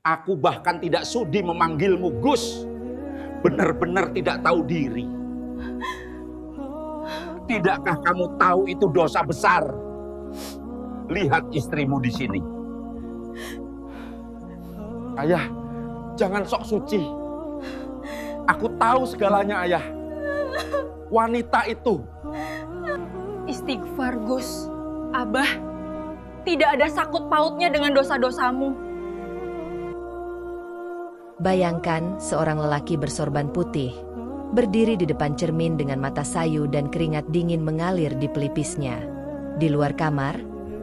Aku bahkan tidak sudi memanggilmu Gus. Benar-benar tidak tahu diri. Tidakkah kamu tahu itu dosa besar? Lihat istrimu di sini. Ayah, jangan sok suci. Aku tahu segalanya, Ayah. Wanita itu. Istighfar, Gus. Abah, tidak ada sakut pautnya dengan dosa-dosamu. Bayangkan seorang lelaki bersorban putih, berdiri di depan cermin dengan mata sayu dan keringat dingin mengalir di pelipisnya. Di luar kamar,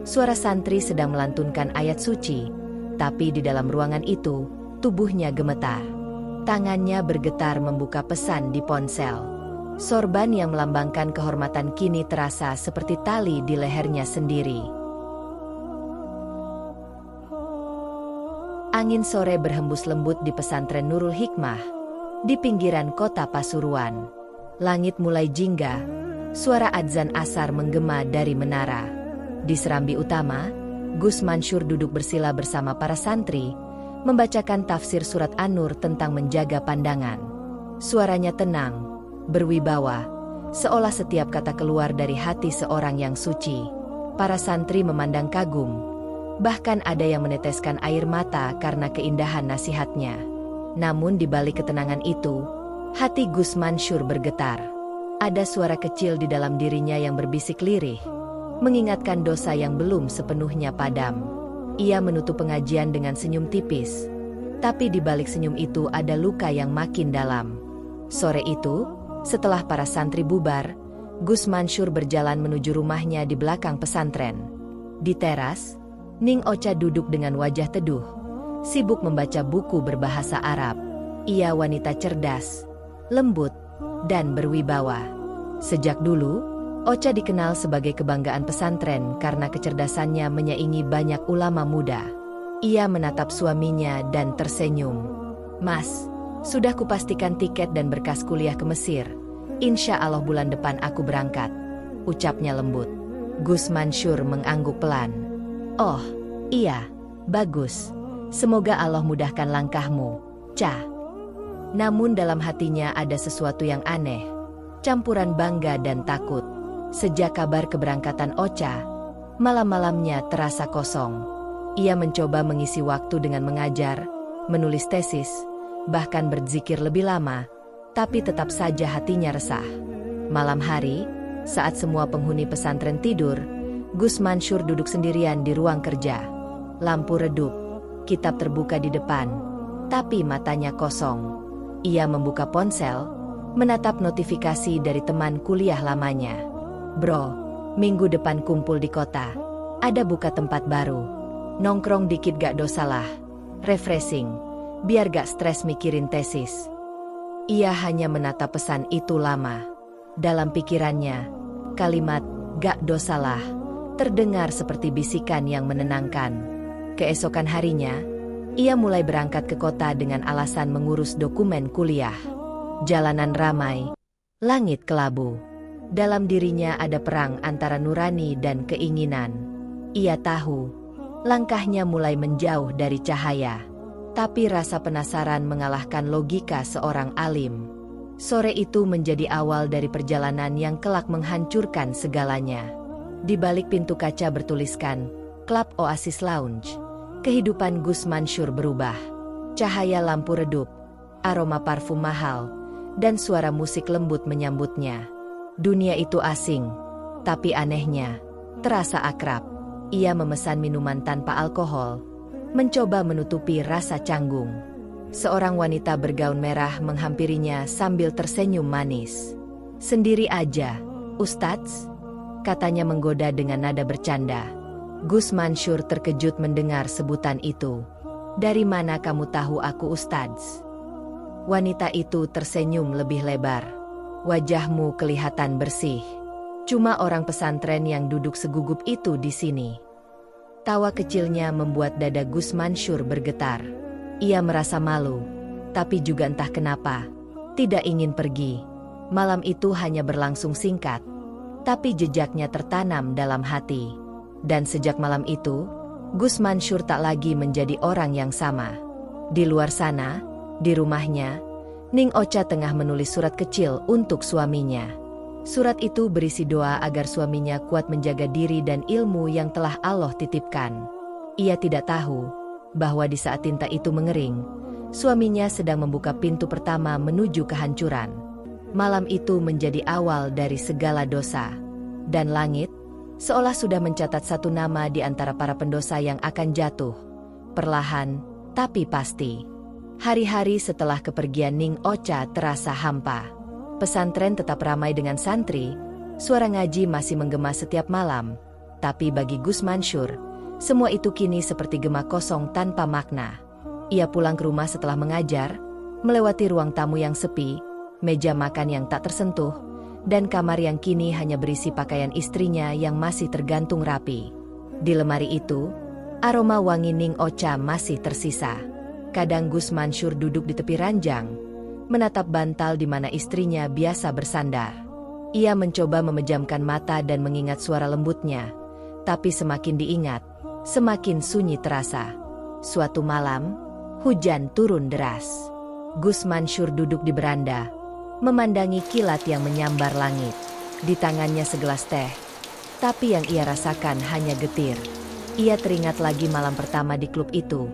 suara santri sedang melantunkan ayat suci, tapi di dalam ruangan itu, tubuhnya gemetar. Tangannya bergetar membuka pesan di ponsel. Sorban yang melambangkan kehormatan kini terasa seperti tali di lehernya sendiri. Angin sore berhembus lembut di pesantren Nurul Hikmah, di pinggiran kota Pasuruan. Langit mulai jingga, suara adzan asar menggema dari menara. Di serambi utama, Gus Mansur duduk bersila bersama para santri, membacakan tafsir surat An-Nur tentang menjaga pandangan. Suaranya tenang, berwibawa, seolah setiap kata keluar dari hati seorang yang suci. Para santri memandang kagum, bahkan ada yang meneteskan air mata karena keindahan nasihatnya. Namun di balik ketenangan itu, hati Gus Mansur bergetar. Ada suara kecil di dalam dirinya yang berbisik lirih, mengingatkan dosa yang belum sepenuhnya padam. Ia menutup pengajian dengan senyum tipis, tapi di balik senyum itu ada luka yang makin dalam. Sore itu, setelah para santri bubar, Gus Mansur berjalan menuju rumahnya di belakang pesantren. Di teras, Ning Ocha duduk dengan wajah teduh, sibuk membaca buku berbahasa Arab. Ia wanita cerdas, lembut, dan berwibawa. Sejak dulu, Ocha dikenal sebagai kebanggaan pesantren karena kecerdasannya menyaingi banyak ulama muda. Ia menatap suaminya dan tersenyum. "Mas, sudah kupastikan tiket dan berkas kuliah ke Mesir. Insya Allah bulan depan aku berangkat," ucapnya lembut. Gus Mansur mengangguk pelan. "Oh, iya, bagus. Semoga Allah mudahkan langkahmu, Ca." Namun dalam hatinya ada sesuatu yang aneh, campuran bangga dan takut. Sejak kabar keberangkatan Ocha, malam-malamnya terasa kosong. Ia mencoba mengisi waktu dengan mengajar, menulis tesis, bahkan berzikir lebih lama, tapi tetap saja hatinya resah. Malam hari, saat semua penghuni pesantren tidur, Gus Mansur duduk sendirian di ruang kerja. Lampu redup, kitab terbuka di depan, tapi matanya kosong. Ia membuka ponsel, menatap notifikasi dari teman kuliah lamanya. "Bro, minggu depan kumpul di kota. Ada buka tempat baru. Nongkrong dikit gak dosa lah. Refreshing, biar gak stres mikirin tesis." Ia hanya menatap pesan itu lama. Dalam pikirannya, kalimat "gak dosa lah" terdengar seperti bisikan yang menenangkan. Keesokan harinya, ia mulai berangkat ke kota dengan alasan mengurus dokumen kuliah. Jalanan ramai, langit kelabu. Dalam dirinya ada perang antara nurani dan keinginan. Ia tahu, langkahnya mulai menjauh dari cahaya. Tapi rasa penasaran mengalahkan logika seorang alim. Sore itu menjadi awal dari perjalanan yang kelak menghancurkan segalanya. Di balik pintu kaca bertuliskan, Club Oasis Lounge. Kehidupan Gus Mansur berubah. Cahaya lampu redup, aroma parfum mahal, dan suara musik lembut menyambutnya. Dunia itu asing, tapi anehnya, terasa akrab. Ia memesan minuman tanpa alkohol, mencoba menutupi rasa canggung. Seorang wanita bergaun merah menghampirinya sambil tersenyum manis. "Sendiri aja, Ustadz?" katanya menggoda dengan nada bercanda. Gus Mansur terkejut mendengar sebutan itu. "Dari mana kamu tahu aku Ustadz?" Wanita itu tersenyum lebih lebar. "Wajahmu kelihatan bersih. Cuma orang pesantren yang duduk segugup itu di sini." Tawa kecilnya membuat dada Gus Mansur bergetar. Ia merasa malu, tapi juga entah kenapa, tidak ingin pergi. Malam itu hanya berlangsung singkat, tapi jejaknya tertanam dalam hati. Dan sejak malam itu, Gus Mansur tak lagi menjadi orang yang sama. Di luar sana, di rumahnya, Ning Ocha tengah menulis surat kecil untuk suaminya. Surat itu berisi doa agar suaminya kuat menjaga diri dan ilmu yang telah Allah titipkan. Ia tidak tahu bahwa di saat tinta itu mengering, suaminya sedang membuka pintu pertama menuju kehancuran. Malam itu menjadi awal dari segala dosa. Dan langit, seolah sudah mencatat satu nama di antara para pendosa yang akan jatuh. Perlahan, tapi pasti. Hari-hari setelah kepergian Ning Ocha terasa hampa. Pesantren tetap ramai dengan santri, suara ngaji masih menggema setiap malam. Tapi bagi Gus Mansur, semua itu kini seperti gema kosong tanpa makna. Ia pulang ke rumah setelah mengajar, melewati ruang tamu yang sepi, meja makan yang tak tersentuh, dan kamar yang kini hanya berisi pakaian istrinya yang masih tergantung rapi. Di lemari itu, aroma wangi Ning Ocha masih tersisa. Kadang Gus Mansur duduk di tepi ranjang, menatap bantal di mana istrinya biasa bersandar. Ia mencoba memejamkan mata dan mengingat suara lembutnya, tapi semakin diingat, semakin sunyi terasa. Suatu malam, hujan turun deras. Gus Mansur duduk di beranda, memandangi kilat yang menyambar langit. Di tangannya segelas teh, tapi yang ia rasakan hanya getir. Ia teringat lagi malam pertama di klub itu.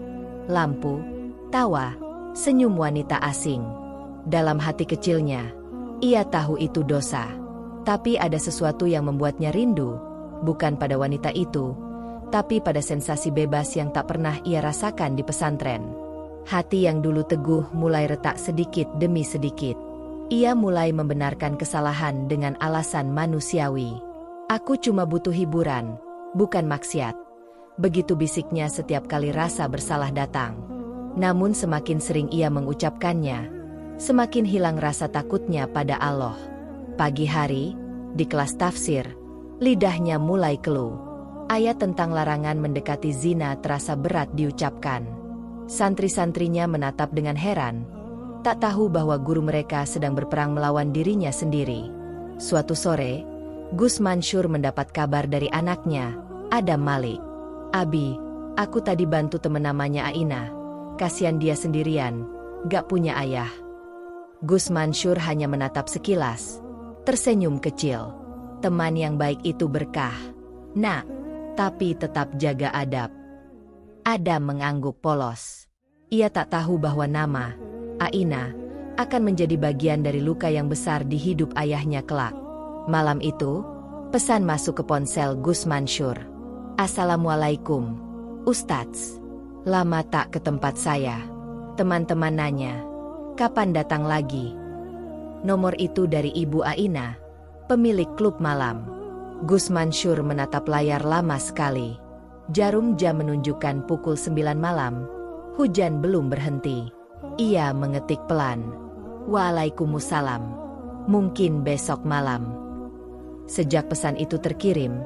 Lampu, tawa, senyum wanita asing. Dalam hati kecilnya, ia tahu itu dosa. Tapi ada sesuatu yang membuatnya rindu, bukan pada wanita itu, tapi pada sensasi bebas yang tak pernah ia rasakan di pesantren. Hati yang dulu teguh mulai retak sedikit demi sedikit. Ia mulai membenarkan kesalahan dengan alasan manusiawi. Aku cuma butuh hiburan, bukan maksiat. Begitu bisiknya setiap kali rasa bersalah datang. Namun semakin sering ia mengucapkannya, semakin hilang rasa takutnya pada Allah. Pagi hari, di kelas tafsir, lidahnya mulai keluh. Ayat tentang larangan mendekati zina terasa berat diucapkan. Santri-santrinya menatap dengan heran, tak tahu bahwa guru mereka sedang berperang melawan dirinya sendiri. Suatu sore, Gus Mansur mendapat kabar dari anaknya, Adam Malik. "Abi, aku tadi bantu temen namanya Aina. Kasihan dia sendirian, gak punya ayah." Gus Mansur hanya menatap sekilas, tersenyum kecil. Teman yang baik itu berkah. Nak, tapi tetap jaga adab. Adam mengangguk polos. Ia tak tahu bahwa nama Aina akan menjadi bagian dari luka yang besar di hidup ayahnya kelak. Malam itu, pesan masuk ke ponsel Gus Mansur. "Assalamualaikum, Ustadz. Lama tak ke tempat saya." Teman-teman nanya, "Kapan datang lagi?" Nomor itu dari Ibu Aina, pemilik klub malam. Gus Mansur menatap layar lama sekali. Jarum jam menunjukkan pukul 9 malam. Hujan belum berhenti. Ia mengetik pelan, "Waalaikumsalam. Mungkin besok malam." Sejak pesan itu terkirim,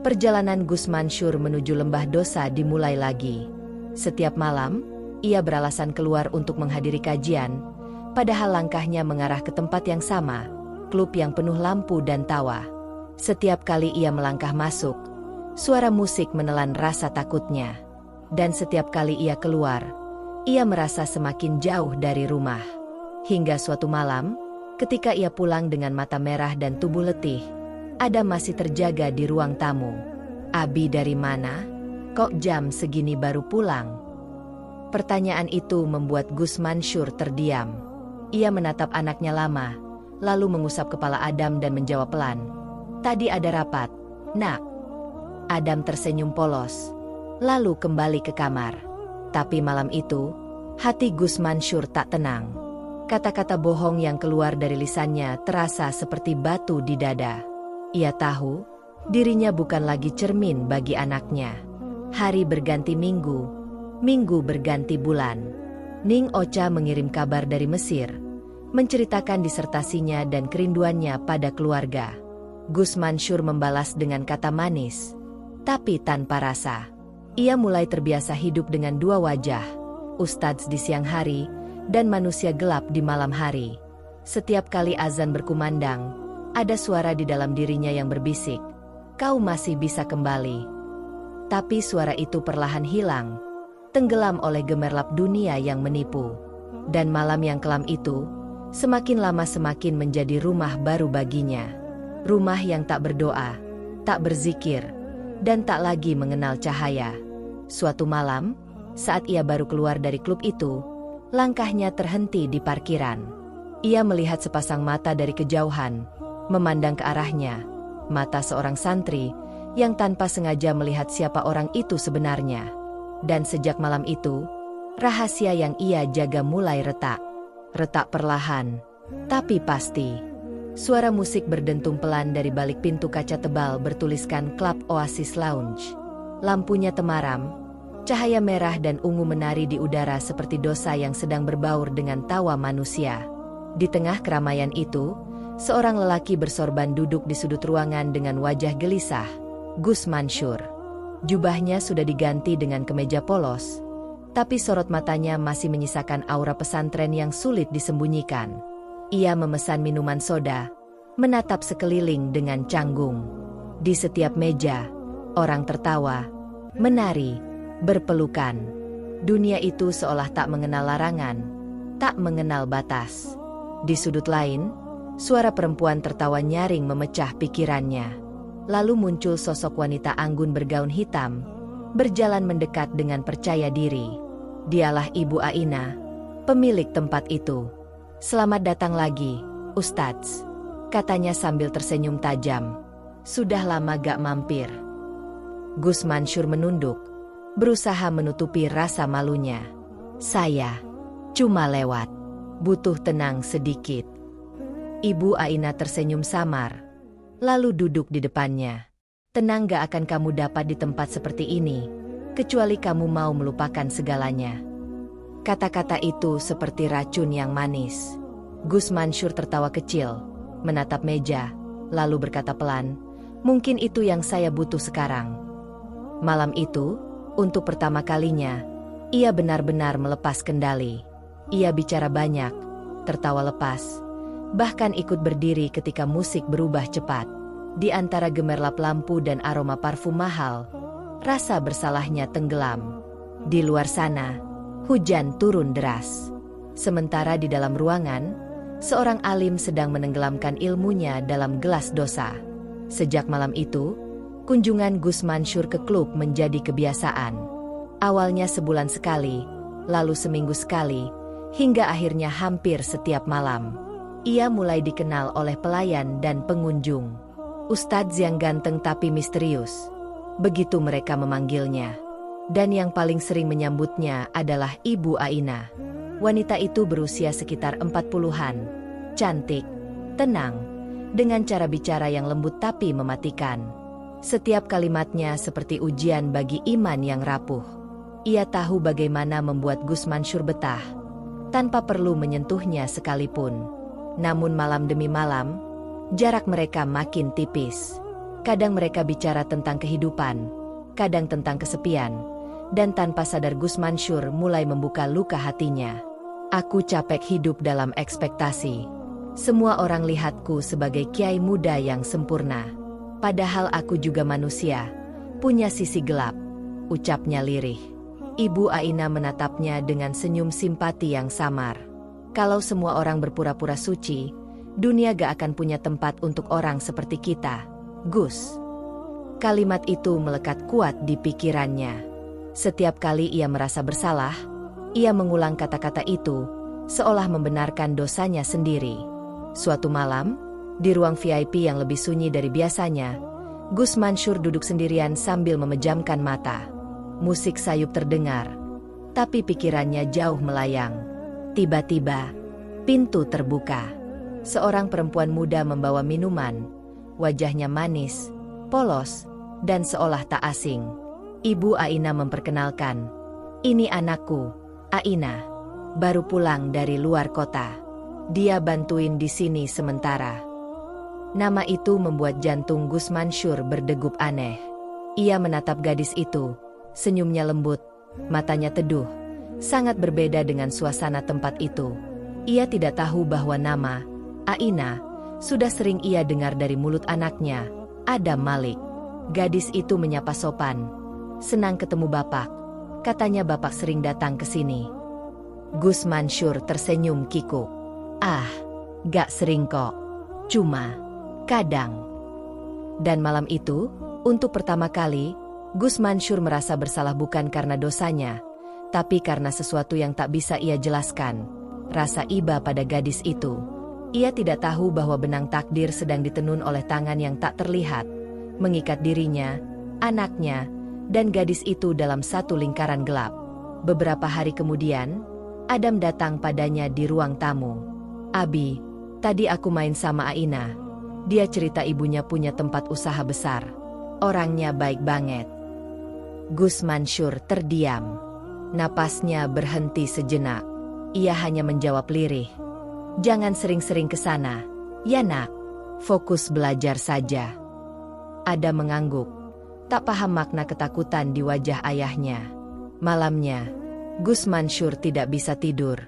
perjalanan Gus Mansur menuju lembah dosa dimulai lagi. Setiap malam, ia beralasan keluar untuk menghadiri kajian, padahal langkahnya mengarah ke tempat yang sama, klub yang penuh lampu dan tawa. Setiap kali ia melangkah masuk, suara musik menelan rasa takutnya. Dan setiap kali ia keluar, ia merasa semakin jauh dari rumah. Hingga suatu malam, ketika ia pulang dengan mata merah dan tubuh letih, Adam masih terjaga di ruang tamu. "Abi dari mana? Kok jam segini baru pulang?" Pertanyaan itu membuat Gus Mansur terdiam. Ia menatap anaknya lama, lalu mengusap kepala Adam dan menjawab pelan, "Tadi ada rapat, Nak." Adam tersenyum polos, lalu kembali ke kamar. Tapi malam itu, hati Gus Mansur tak tenang. Kata-kata bohong yang keluar dari lisannya terasa seperti batu di dada. Ia tahu, dirinya bukan lagi cermin bagi anaknya. Hari berganti minggu, minggu berganti bulan. Ning Ocha mengirim kabar dari Mesir, menceritakan disertasinya dan kerinduannya pada keluarga. Gus Mansur membalas dengan kata manis, tapi tanpa rasa. Ia mulai terbiasa hidup dengan dua wajah, ustadz di siang hari, dan manusia gelap di malam hari. Setiap kali azan berkumandang, ada suara di dalam dirinya yang berbisik, "Kau masih bisa kembali." Tapi suara itu perlahan hilang, tenggelam oleh gemerlap dunia yang menipu. Dan malam yang kelam itu, semakin lama semakin menjadi rumah baru baginya. Rumah yang tak berdoa, tak berzikir, dan tak lagi mengenal cahaya. Suatu malam, saat ia baru keluar dari klub itu, langkahnya terhenti di parkiran. Ia melihat sepasang mata dari kejauhan, memandang ke arahnya. Mata seorang santri yang tanpa sengaja melihat siapa orang itu sebenarnya. Dan sejak malam itu, rahasia yang ia jaga mulai retak. Retak perlahan, tapi pasti. Suara musik berdentum pelan dari balik pintu kaca tebal bertuliskan Club Oasis Lounge. Lampunya temaram, cahaya merah dan ungu menari di udara seperti dosa yang sedang berbaur dengan tawa manusia. Di tengah keramaian itu, seorang lelaki bersorban duduk di sudut ruangan dengan wajah gelisah. Gus Mansur. Jubahnya sudah diganti dengan kemeja polos, tapi sorot matanya masih menyisakan aura pesantren yang sulit disembunyikan. Ia memesan minuman soda, menatap sekeliling dengan canggung. Di setiap meja, orang tertawa, menari, berpelukan. Dunia itu seolah tak mengenal larangan, tak mengenal batas. Di sudut lain, suara perempuan tertawa nyaring memecah pikirannya. Lalu muncul sosok wanita anggun bergaun hitam, berjalan mendekat dengan percaya diri. Dialah Ibu Aina, pemilik tempat itu. "Selamat datang lagi, Ustadz," katanya sambil tersenyum tajam. "Sudah lama gak mampir." Gus Mansur menunduk, berusaha menutupi rasa malunya. "Saya cuma lewat, butuh tenang sedikit." Ibu Aina tersenyum samar, lalu duduk di depannya. "Tenang gak akan kamu dapat di tempat seperti ini, kecuali kamu mau melupakan segalanya." Kata-kata itu seperti racun yang manis. Gus Mansur tertawa kecil, menatap meja, lalu berkata pelan, "Mungkin itu yang saya butuh sekarang." Malam itu, untuk pertama kalinya, ia benar-benar melepas kendali. Ia bicara banyak, tertawa lepas, bahkan ikut berdiri ketika musik berubah cepat. Di antara gemerlap lampu dan aroma parfum mahal, rasa bersalahnya tenggelam. Di luar sana, hujan turun deras. Sementara di dalam ruangan, seorang alim sedang menenggelamkan ilmunya dalam gelas dosa. Sejak malam itu, kunjungan Gus Mansur ke klub menjadi kebiasaan. Awalnya sebulan sekali, lalu seminggu sekali, hingga akhirnya hampir setiap malam. Ia mulai dikenal oleh pelayan dan pengunjung. Ustadz yang ganteng tapi misterius. Begitu mereka memanggilnya. Dan yang paling sering menyambutnya adalah Ibu Aina. Wanita itu berusia sekitar 40-an. Cantik, tenang, dengan cara bicara yang lembut tapi mematikan. Setiap kalimatnya seperti ujian bagi iman yang rapuh. Ia tahu bagaimana membuat Gus Mansur betah, tanpa perlu menyentuhnya sekalipun. Namun malam demi malam, jarak mereka makin tipis. Kadang mereka bicara tentang kehidupan, kadang tentang kesepian, dan tanpa sadar Gus Mansur mulai membuka luka hatinya. "Aku capek hidup dalam ekspektasi. Semua orang lihatku sebagai kiai muda yang sempurna. Padahal aku juga manusia, punya sisi gelap," ucapnya lirih. Ibu Aina menatapnya dengan senyum simpati yang samar. "Kalau semua orang berpura-pura suci, dunia gak akan punya tempat untuk orang seperti kita, Gus." Kalimat itu melekat kuat di pikirannya. Setiap kali ia merasa bersalah, ia mengulang kata-kata itu, seolah membenarkan dosanya sendiri. Suatu malam, di ruang VIP yang lebih sunyi dari biasanya, Gus Mansur duduk sendirian sambil memejamkan mata. Musik sayup terdengar, tapi pikirannya jauh melayang. Tiba-tiba, pintu terbuka. Seorang perempuan muda membawa minuman, wajahnya manis, polos, dan seolah tak asing. Ibu Aina memperkenalkan, "Ini anakku, Aina. Baru pulang dari luar kota. Dia bantuin di sini sementara." Nama itu membuat jantung Gus Mansur berdegup aneh. Ia menatap gadis itu, senyumnya lembut, matanya teduh, sangat berbeda dengan suasana tempat itu. Ia tidak tahu bahwa nama Aina sudah sering ia dengar dari mulut anaknya, Adam Malik. Gadis itu menyapa sopan, "Senang ketemu Bapak." Katanya bapak sering datang ke sini. Gus Mansur tersenyum kikuk. Ah, gak sering kok. Cuma, kadang. Dan malam itu, untuk pertama kali, Gus Mansur merasa bersalah bukan karena dosanya, tapi karena sesuatu yang tak bisa ia jelaskan. Rasa iba pada gadis itu. Ia tidak tahu bahwa benang takdir sedang ditenun oleh tangan yang tak terlihat, mengikat dirinya, anaknya, dan gadis itu dalam satu lingkaran gelap. Beberapa hari kemudian, Adam datang padanya di ruang tamu. Abi, tadi aku main sama Aina. Dia cerita ibunya punya tempat usaha besar. Orangnya baik banget. Gus Mansur terdiam. Napasnya berhenti sejenak. Ia hanya menjawab lirih. Jangan sering-sering ke sana, ya nak. Fokus belajar saja. Adam mengangguk. Tak paham makna ketakutan di wajah ayahnya. Malamnya, Gus Mansur tidak bisa tidur.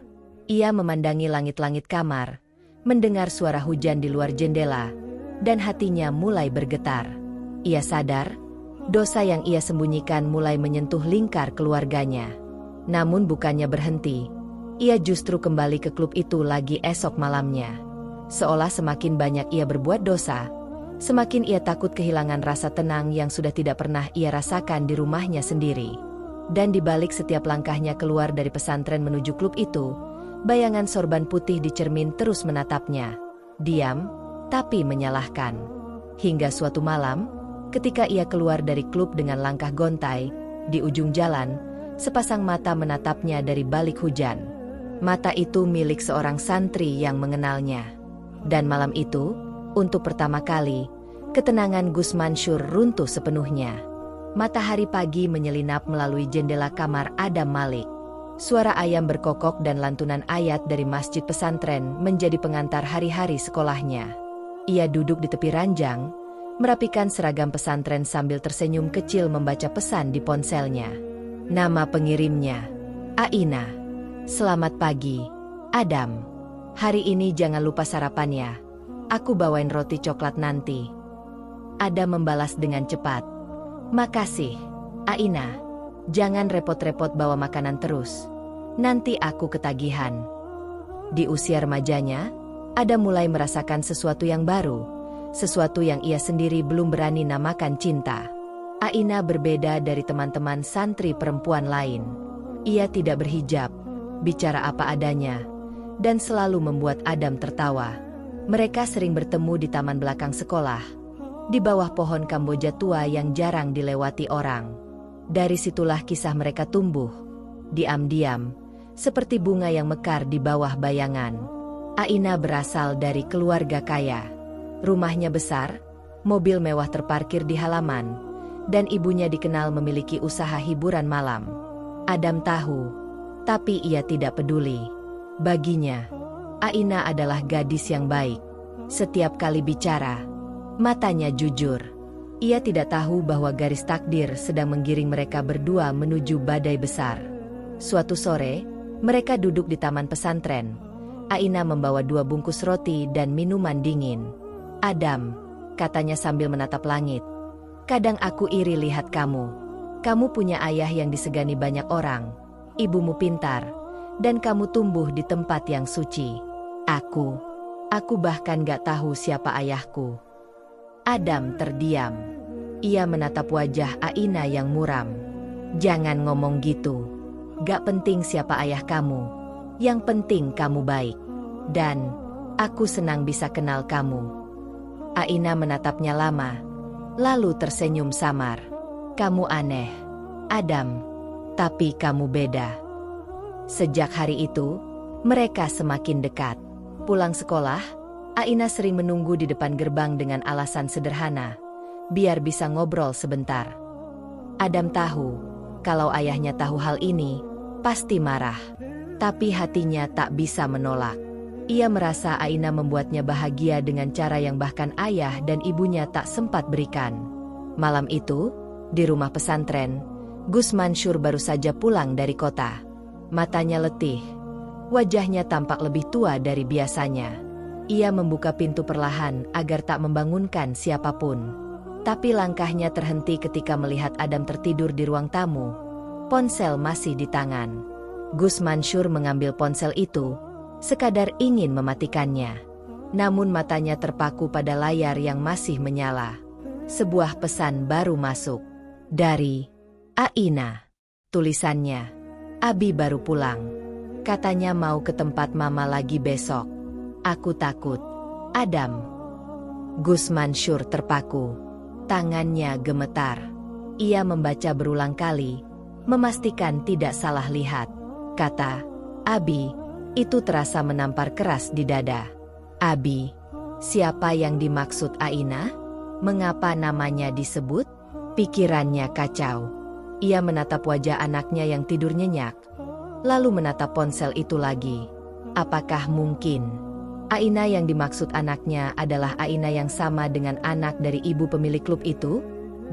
Ia memandangi langit-langit kamar, mendengar suara hujan di luar jendela, dan hatinya mulai bergetar. Ia sadar, dosa yang ia sembunyikan mulai menyentuh lingkar keluarganya. Namun bukannya berhenti, ia justru kembali ke klub itu lagi esok malamnya. Seolah semakin banyak ia berbuat dosa, semakin ia takut kehilangan rasa tenang yang sudah tidak pernah ia rasakan di rumahnya sendiri. Dan di balik setiap langkahnya keluar dari pesantren menuju klub itu, bayangan sorban putih di cermin terus menatapnya. Diam, tapi menyalahkan. Hingga suatu malam, ketika ia keluar dari klub dengan langkah gontai, di ujung jalan, sepasang mata menatapnya dari balik hujan. Mata itu milik seorang santri yang mengenalnya. Dan malam itu, untuk pertama kali, ketenangan Gus Mansur runtuh sepenuhnya. Matahari pagi menyelinap melalui jendela kamar Adam Malik. Suara ayam berkokok dan lantunan ayat dari masjid pesantren menjadi pengantar hari-hari sekolahnya. Ia duduk di tepi ranjang, merapikan seragam pesantren sambil tersenyum kecil membaca pesan di ponselnya. Nama pengirimnya, Aina. Selamat pagi, Adam. Hari ini jangan lupa sarapannya. Aku bawain roti coklat nanti. Adam membalas dengan cepat. Makasih, Aina. Jangan repot-repot bawa makanan terus. Nanti aku ketagihan. Di usia remajanya, Adam mulai merasakan sesuatu yang baru. Sesuatu yang ia sendiri belum berani namakan cinta. Aina berbeda dari teman-teman santri perempuan lain. Ia tidak berhijab, bicara apa adanya, dan selalu membuat Adam tertawa. Mereka sering bertemu di taman belakang sekolah, di bawah pohon Kamboja tua yang jarang dilewati orang. Dari situlah kisah mereka tumbuh, diam-diam, seperti bunga yang mekar di bawah bayangan. Aina berasal dari keluarga kaya. Rumahnya besar, mobil mewah terparkir di halaman, dan ibunya dikenal memiliki usaha hiburan malam. Adam tahu, tapi ia tidak peduli. Baginya, Aina adalah gadis yang baik. Setiap kali bicara, matanya jujur. Ia tidak tahu bahwa garis takdir sedang menggiring mereka berdua menuju badai besar. Suatu sore, mereka duduk di taman pesantren. Aina membawa 2 bungkus roti dan minuman dingin. Adam, katanya sambil menatap langit. Kadang aku iri lihat kamu. Kamu punya ayah yang disegani banyak orang. Ibumu pintar, dan kamu tumbuh di tempat yang suci. Aku bahkan gak tahu siapa ayahku. Adam terdiam. Ia menatap wajah Aina yang muram. Jangan ngomong gitu. Gak penting siapa ayah kamu. Yang penting kamu baik. Dan, aku senang bisa kenal kamu. Aina menatapnya lama, lalu tersenyum samar. Kamu aneh, Adam. Tapi kamu beda. Sejak hari itu, mereka semakin dekat. Pulang sekolah, Aina sering menunggu di depan gerbang dengan alasan sederhana, biar bisa ngobrol sebentar. Adam tahu, kalau ayahnya tahu hal ini, pasti marah. Tapi hatinya tak bisa menolak. Ia merasa Aina membuatnya bahagia dengan cara yang bahkan ayah dan ibunya tak sempat berikan. Malam itu, di rumah pesantren, Gus Mansur baru saja pulang dari kota. Matanya letih. Wajahnya tampak lebih tua dari biasanya. Ia membuka pintu perlahan agar tak membangunkan siapapun. Tapi langkahnya terhenti ketika melihat Adam tertidur di ruang tamu. Ponsel masih di tangan. Gus Mansur mengambil ponsel itu, sekadar ingin mematikannya. Namun matanya terpaku pada layar yang masih menyala. Sebuah pesan baru masuk. Dari Aina. Tulisannya, Abi baru pulang. Katanya mau ke tempat mama lagi besok. Aku takut. Adam. Gus Mansur terpaku. Tangannya gemetar. Ia membaca berulang kali, memastikan tidak salah lihat. Kata, Abi, itu terasa menampar keras di dada. Abi, siapa yang dimaksud Aina? Mengapa namanya disebut? Pikirannya kacau. Ia menatap wajah anaknya yang tidur nyenyak, lalu menatap ponsel itu lagi. Apakah mungkin Aina yang dimaksud anaknya adalah Aina yang sama dengan anak dari ibu pemilik klub itu?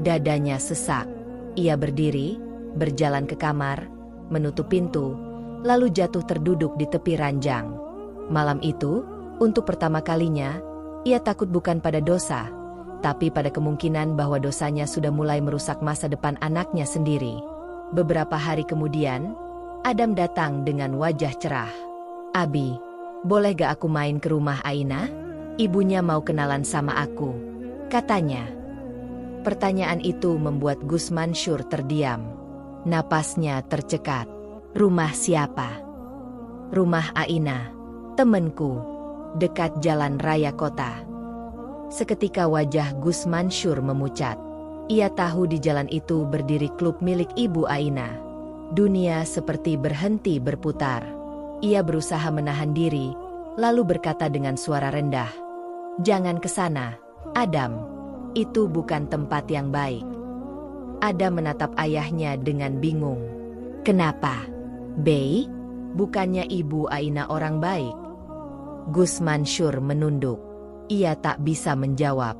Dadanya sesak. Ia berdiri, berjalan ke kamar, menutup pintu, lalu jatuh terduduk di tepi ranjang. Malam itu, untuk pertama kalinya, ia takut bukan pada dosa, tapi pada kemungkinan bahwa dosanya sudah mulai merusak masa depan anaknya sendiri. Beberapa hari kemudian, Adam datang dengan wajah cerah. Abi, boleh gak aku main ke rumah Aina? Ibunya mau kenalan sama aku, katanya. Pertanyaan itu membuat Gus Mansur terdiam. Napasnya tercekat. Rumah siapa? Rumah Aina, temenku, dekat jalan raya kota. Seketika wajah Gus Mansur memucat. Ia tahu di jalan itu berdiri klub milik ibu Aina. Dunia seperti berhenti berputar. Ia berusaha menahan diri, lalu berkata dengan suara rendah, "Jangan ke sana, Adam. Itu bukan tempat yang baik." Adam menatap ayahnya dengan bingung. Kenapa? Bey, bukannya ibu Aina orang baik? Gus Mansur menunduk. Ia tak bisa menjawab.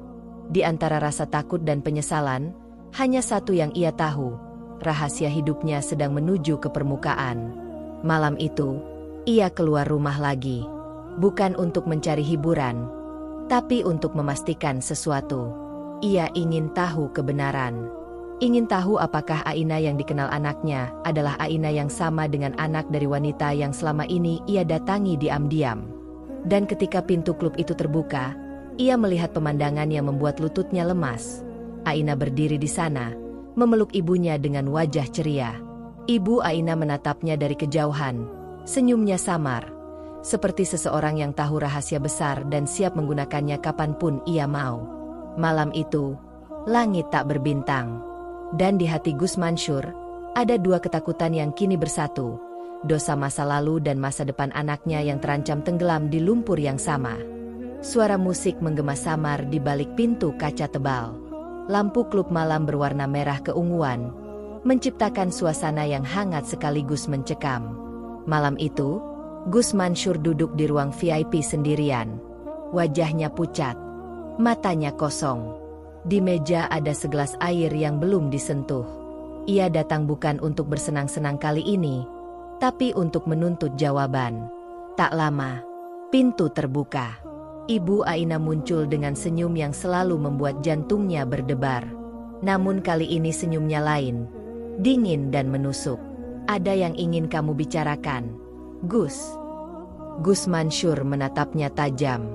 Di antara rasa takut dan penyesalan, hanya satu yang ia tahu. Rahasia hidupnya sedang menuju ke permukaan. Malam itu, ia keluar rumah lagi. Bukan untuk mencari hiburan, tapi untuk memastikan sesuatu. Ia ingin tahu kebenaran. Ingin tahu apakah Aina yang dikenal anaknya adalah Aina yang sama dengan anak dari wanita yang selama ini ia datangi diam-diam. Dan ketika pintu klub itu terbuka, ia melihat pemandangan yang membuat lututnya lemas. Aina berdiri di sana, memeluk ibunya dengan wajah ceria. Ibu Aina menatapnya dari kejauhan, senyumnya samar, seperti seseorang yang tahu rahasia besar dan siap menggunakannya kapanpun ia mau. Malam itu, langit tak berbintang. Dan di hati Gus Mansur, ada dua ketakutan yang kini bersatu. Dosa masa lalu dan masa depan anaknya yang terancam tenggelam di lumpur yang sama. Suara musik menggema samar di balik pintu kaca tebal. Lampu klub malam berwarna merah keunguan, menciptakan suasana yang hangat sekaligus mencekam. Malam itu, Gus Mansur duduk di ruang VIP sendirian. Wajahnya pucat, matanya kosong. Di meja ada segelas air yang belum disentuh. Ia datang bukan untuk bersenang-senang kali ini, tapi untuk menuntut jawaban. Tak lama, pintu terbuka. Ibu Aina muncul dengan senyum yang selalu membuat jantungnya berdebar. Namun kali ini senyumnya lain, dingin dan menusuk. Ada yang ingin kamu bicarakan, Gus? Gus Mansur menatapnya tajam.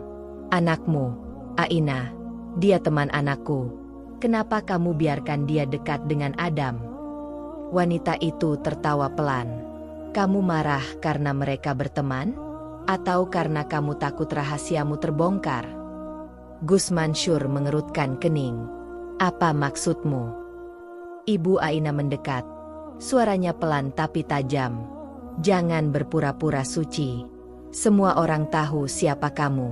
Anakmu, Aina, dia teman anakku. Kenapa kamu biarkan dia dekat dengan Adam? Wanita itu tertawa pelan. Kamu marah karena mereka berteman? Atau karena kamu takut rahasiamu terbongkar? Gus Mansur mengerutkan kening. Apa maksudmu? Ibu Aina mendekat. Suaranya pelan tapi tajam. Jangan berpura-pura suci. Semua orang tahu siapa kamu.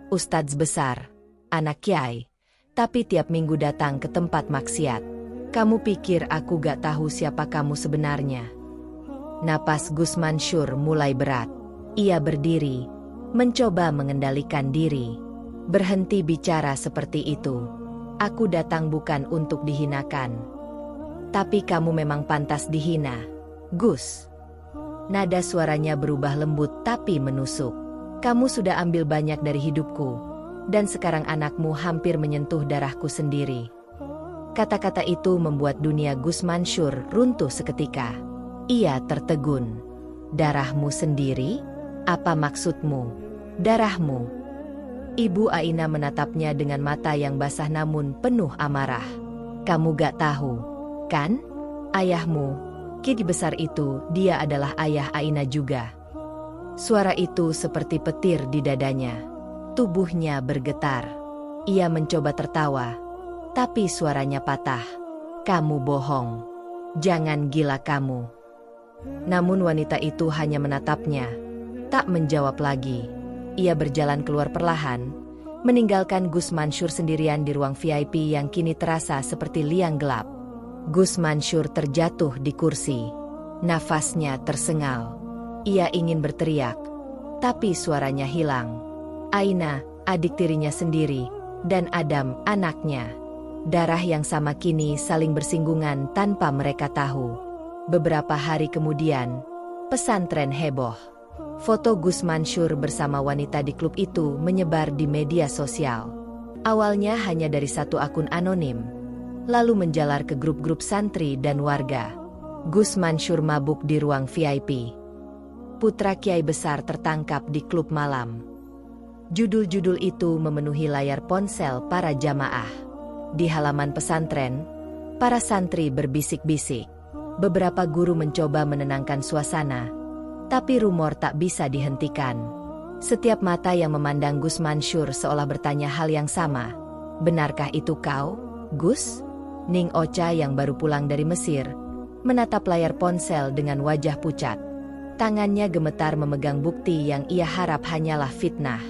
Ustadz besar, anak kiai, tapi tiap minggu datang ke tempat maksiat. Kamu pikir aku gak tahu siapa kamu sebenarnya? Napas Gus Mansur mulai berat. Ia berdiri, mencoba mengendalikan diri. Berhenti bicara seperti itu. Aku datang bukan untuk dihinakan. Tapi kamu memang pantas dihina, Gus. Nada suaranya berubah lembut tapi menusuk. Kamu sudah ambil banyak dari hidupku, dan sekarang anakmu hampir menyentuh darahku sendiri. Kata-kata itu membuat dunia Gus Mansur runtuh seketika. Ia tertegun. Darahmu sendiri? Apa maksudmu? Darahmu? Ibu Aina menatapnya dengan mata yang basah namun penuh amarah. Kamu gak tahu, kan? Ayahmu, Ki besar itu, dia adalah ayah Aina juga. Suara itu seperti petir di dadanya. Tubuhnya bergetar. Ia mencoba tertawa, tapi suaranya patah. Kamu bohong. Jangan gila kamu. Namun wanita itu hanya menatapnya, tak menjawab lagi. Ia berjalan keluar perlahan, meninggalkan Gus Mansur sendirian di ruang VIP yang kini terasa seperti liang gelap. Gus Mansur terjatuh di kursi. Nafasnya tersengal. Ia ingin berteriak, tapi suaranya hilang. Aina, adik tirinya sendiri, dan Adam, anaknya. Darah yang sama kini saling bersinggungan tanpa mereka tahu. Beberapa hari kemudian, pesantren heboh. Foto Gus Mansur bersama wanita di klub itu menyebar di media sosial. Awalnya hanya dari satu akun anonim, lalu menjalar ke grup-grup santri dan warga. Gus Mansur mabuk di ruang VIP. Putra Kiai besar tertangkap di klub malam. Judul-judul itu memenuhi layar ponsel para jamaah. Di halaman pesantren, para santri berbisik-bisik. Beberapa guru mencoba menenangkan suasana, tapi rumor tak bisa dihentikan. Setiap mata yang memandang Gus Mansur seolah bertanya hal yang sama. Benarkah itu kau, Gus? Ning Ocha yang baru pulang dari Mesir, menatap layar ponsel dengan wajah pucat. Tangannya gemetar memegang bukti yang ia harap hanyalah fitnah.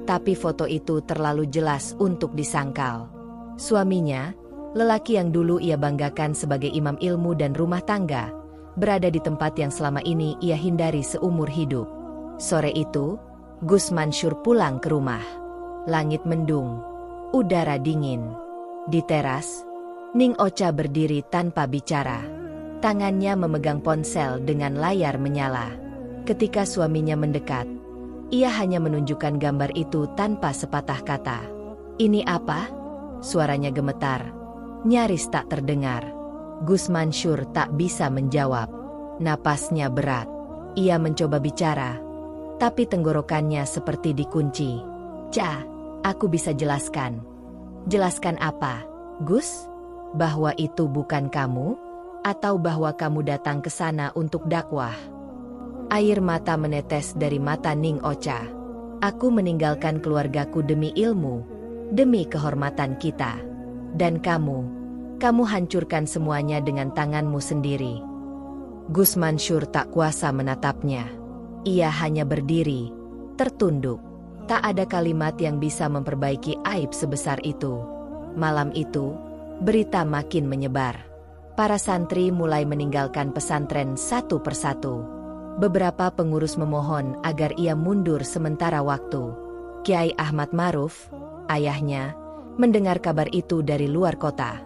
Tapi foto itu terlalu jelas untuk disangkal. Suaminya, lelaki yang dulu ia banggakan sebagai imam ilmu dan rumah tangga, berada di tempat yang selama ini ia hindari seumur hidup. Sore itu, Gus Mansur pulang ke rumah. Langit mendung, udara dingin. Di teras, Ning Ocha berdiri tanpa bicara. Tangannya memegang ponsel dengan layar menyala. Ketika suaminya mendekat, ia hanya menunjukkan gambar itu tanpa sepatah kata. Ini apa? Suaranya gemetar, nyaris tak terdengar. Gus Mansur tak bisa menjawab. Napasnya berat. Ia mencoba bicara, tapi tenggorokannya seperti dikunci. Ca, aku bisa jelaskan. Jelaskan apa, Gus? Bahwa itu bukan kamu? Atau bahwa kamu datang ke sana untuk dakwah? Air mata menetes dari mata Ning Ocha. Aku meninggalkan keluargaku demi ilmu, demi kehormatan kita. Dan kamu hancurkan semuanya dengan tanganmu sendiri. Gus Mansur tak kuasa menatapnya. Ia hanya berdiri, tertunduk. Tak ada kalimat yang bisa memperbaiki aib sebesar itu. Malam itu, berita makin menyebar. Para santri mulai meninggalkan pesantren satu persatu. Beberapa pengurus memohon agar ia mundur sementara waktu. Kiai Ahmad Maruf, ayahnya, mendengar kabar itu dari luar kota.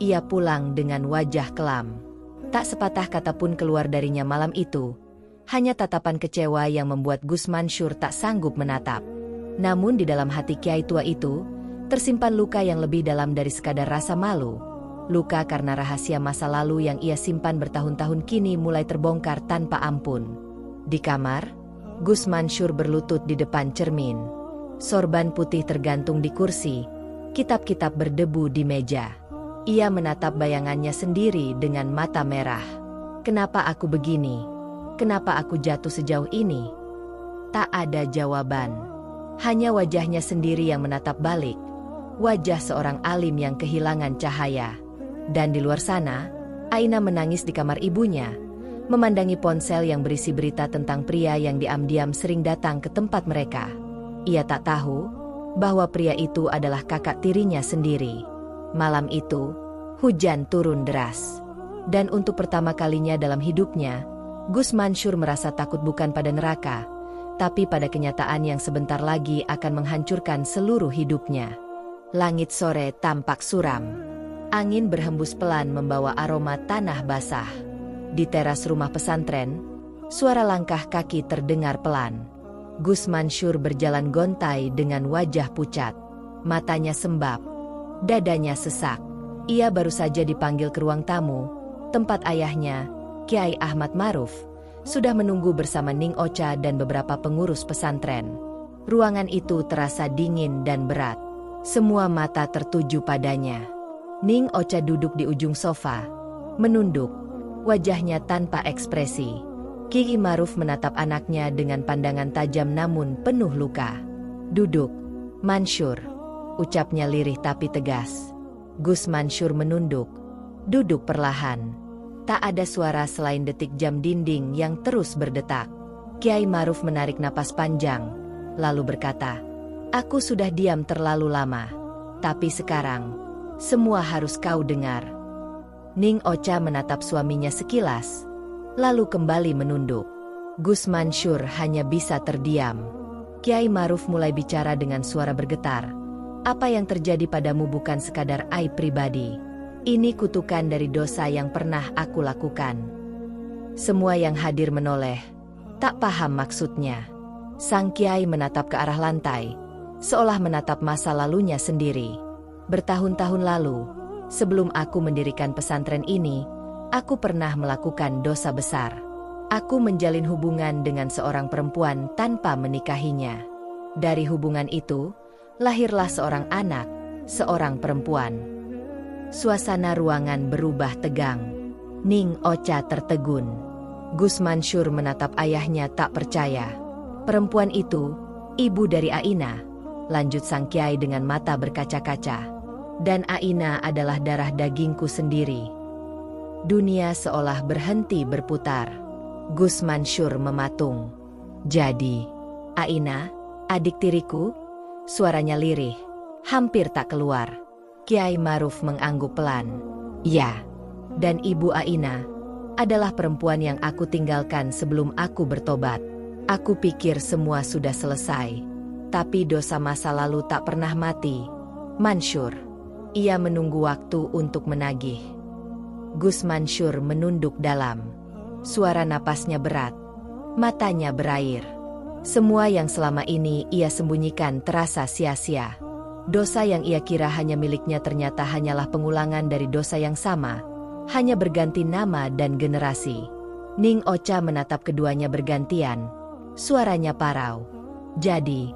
Ia pulang dengan wajah kelam. Tak sepatah kata pun keluar darinya malam itu. Hanya tatapan kecewa yang membuat Gus Mansur tak sanggup menatap. Namun di dalam hati kiai tua itu, tersimpan luka yang lebih dalam dari sekadar rasa malu. Luka karena rahasia masa lalu yang ia simpan bertahun-tahun kini mulai terbongkar tanpa ampun. Di kamar, Gus Mansur berlutut di depan cermin. Sorban putih tergantung di kursi, kitab-kitab berdebu di meja. Ia menatap bayangannya sendiri dengan mata merah. Kenapa aku begini? Kenapa aku jatuh sejauh ini? Tak ada jawaban. Hanya wajahnya sendiri yang menatap balik. Wajah seorang alim yang kehilangan cahaya. Dan di luar sana, Aina menangis di kamar ibunya, memandangi ponsel yang berisi berita tentang pria yang diam-diam sering datang ke tempat mereka. Ia tak tahu bahwa pria itu adalah kakak tirinya sendiri. Malam itu, hujan turun deras. Dan untuk pertama kalinya dalam hidupnya, Gus Mansur merasa takut bukan pada neraka, tapi pada kenyataan yang sebentar lagi akan menghancurkan seluruh hidupnya. Langit sore tampak suram. Angin berhembus pelan membawa aroma tanah basah. Di teras rumah pesantren, suara langkah kaki terdengar pelan. Gus Mansur berjalan gontai dengan wajah pucat. Matanya sembab, dadanya sesak. Ia baru saja dipanggil ke ruang tamu, tempat ayahnya, Kiai Ahmad Maruf, sudah menunggu bersama Ning Ocha dan beberapa pengurus pesantren. Ruangan itu terasa dingin dan berat. Semua mata tertuju padanya. Ning Ocha duduk di ujung sofa, menunduk, wajahnya tanpa ekspresi. Kiai Maruf menatap anaknya dengan pandangan tajam namun penuh luka. "Duduk, Mansur," ucapnya lirih tapi tegas. Gus Mansur menunduk, duduk perlahan. Tak ada suara selain detik jam dinding yang terus berdetak. Kiai Maruf menarik napas panjang, lalu berkata, "Aku sudah diam terlalu lama. Tapi sekarang, semua harus kau dengar." Ning Ocha menatap suaminya sekilas, lalu kembali menunduk. Gus Mansur hanya bisa terdiam. Kiai Maruf mulai bicara dengan suara bergetar. "Apa yang terjadi padamu bukan sekadar aib pribadi. Ini kutukan dari dosa yang pernah aku lakukan." Semua yang hadir menoleh, tak paham maksudnya. Sang kiai menatap ke arah lantai, seolah menatap masa lalunya sendiri. "Bertahun-tahun lalu, sebelum aku mendirikan pesantren ini, aku pernah melakukan dosa besar. Aku menjalin hubungan dengan seorang perempuan tanpa menikahinya. Dari hubungan itu, lahirlah seorang anak, seorang perempuan." Suasana ruangan berubah tegang. Ning Ocha tertegun. Gus Mansur menatap ayahnya tak percaya. "Perempuan itu, ibu dari Aina," lanjut sang kiai dengan mata berkaca-kaca. "Dan Aina adalah darah dagingku sendiri." Dunia seolah berhenti berputar. Gus Mansur mematung. "Jadi, Aina, adik tiriku?" Suaranya lirih, hampir tak keluar. Kiai Maruf mengangguk pelan. "Ya, dan Ibu Aina adalah perempuan yang aku tinggalkan sebelum aku bertobat. Aku pikir semua sudah selesai. Tapi dosa masa lalu tak pernah mati. Mansur." Ia menunggu waktu untuk menagih. Gus Mansur menunduk dalam. Suara napasnya berat. Matanya berair. Semua yang selama ini ia sembunyikan terasa sia-sia. Dosa yang ia kira hanya miliknya ternyata hanyalah pengulangan dari dosa yang sama, hanya berganti nama dan generasi. Ning Ocha menatap keduanya bergantian. Suaranya parau. "Jadi,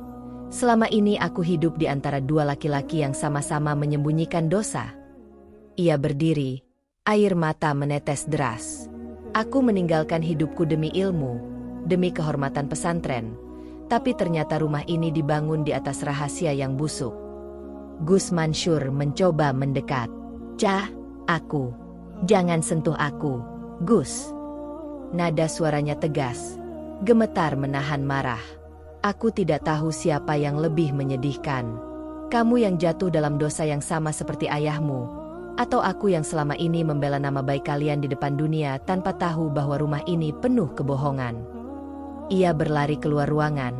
selama ini aku hidup di antara dua laki-laki yang sama-sama menyembunyikan dosa." Ia berdiri, air mata menetes deras. "Aku meninggalkan hidupku demi ilmu, demi kehormatan pesantren, tapi ternyata rumah ini dibangun di atas rahasia yang busuk." Gus Mansur mencoba mendekat. "Cah, aku. Jangan sentuh aku, Gus." Nada suaranya tegas, gemetar menahan marah. "Aku tidak tahu siapa yang lebih menyedihkan. Kamu yang jatuh dalam dosa yang sama seperti ayahmu, atau aku yang selama ini membela nama baik kalian di depan dunia tanpa tahu bahwa rumah ini penuh kebohongan." Ia berlari keluar ruangan,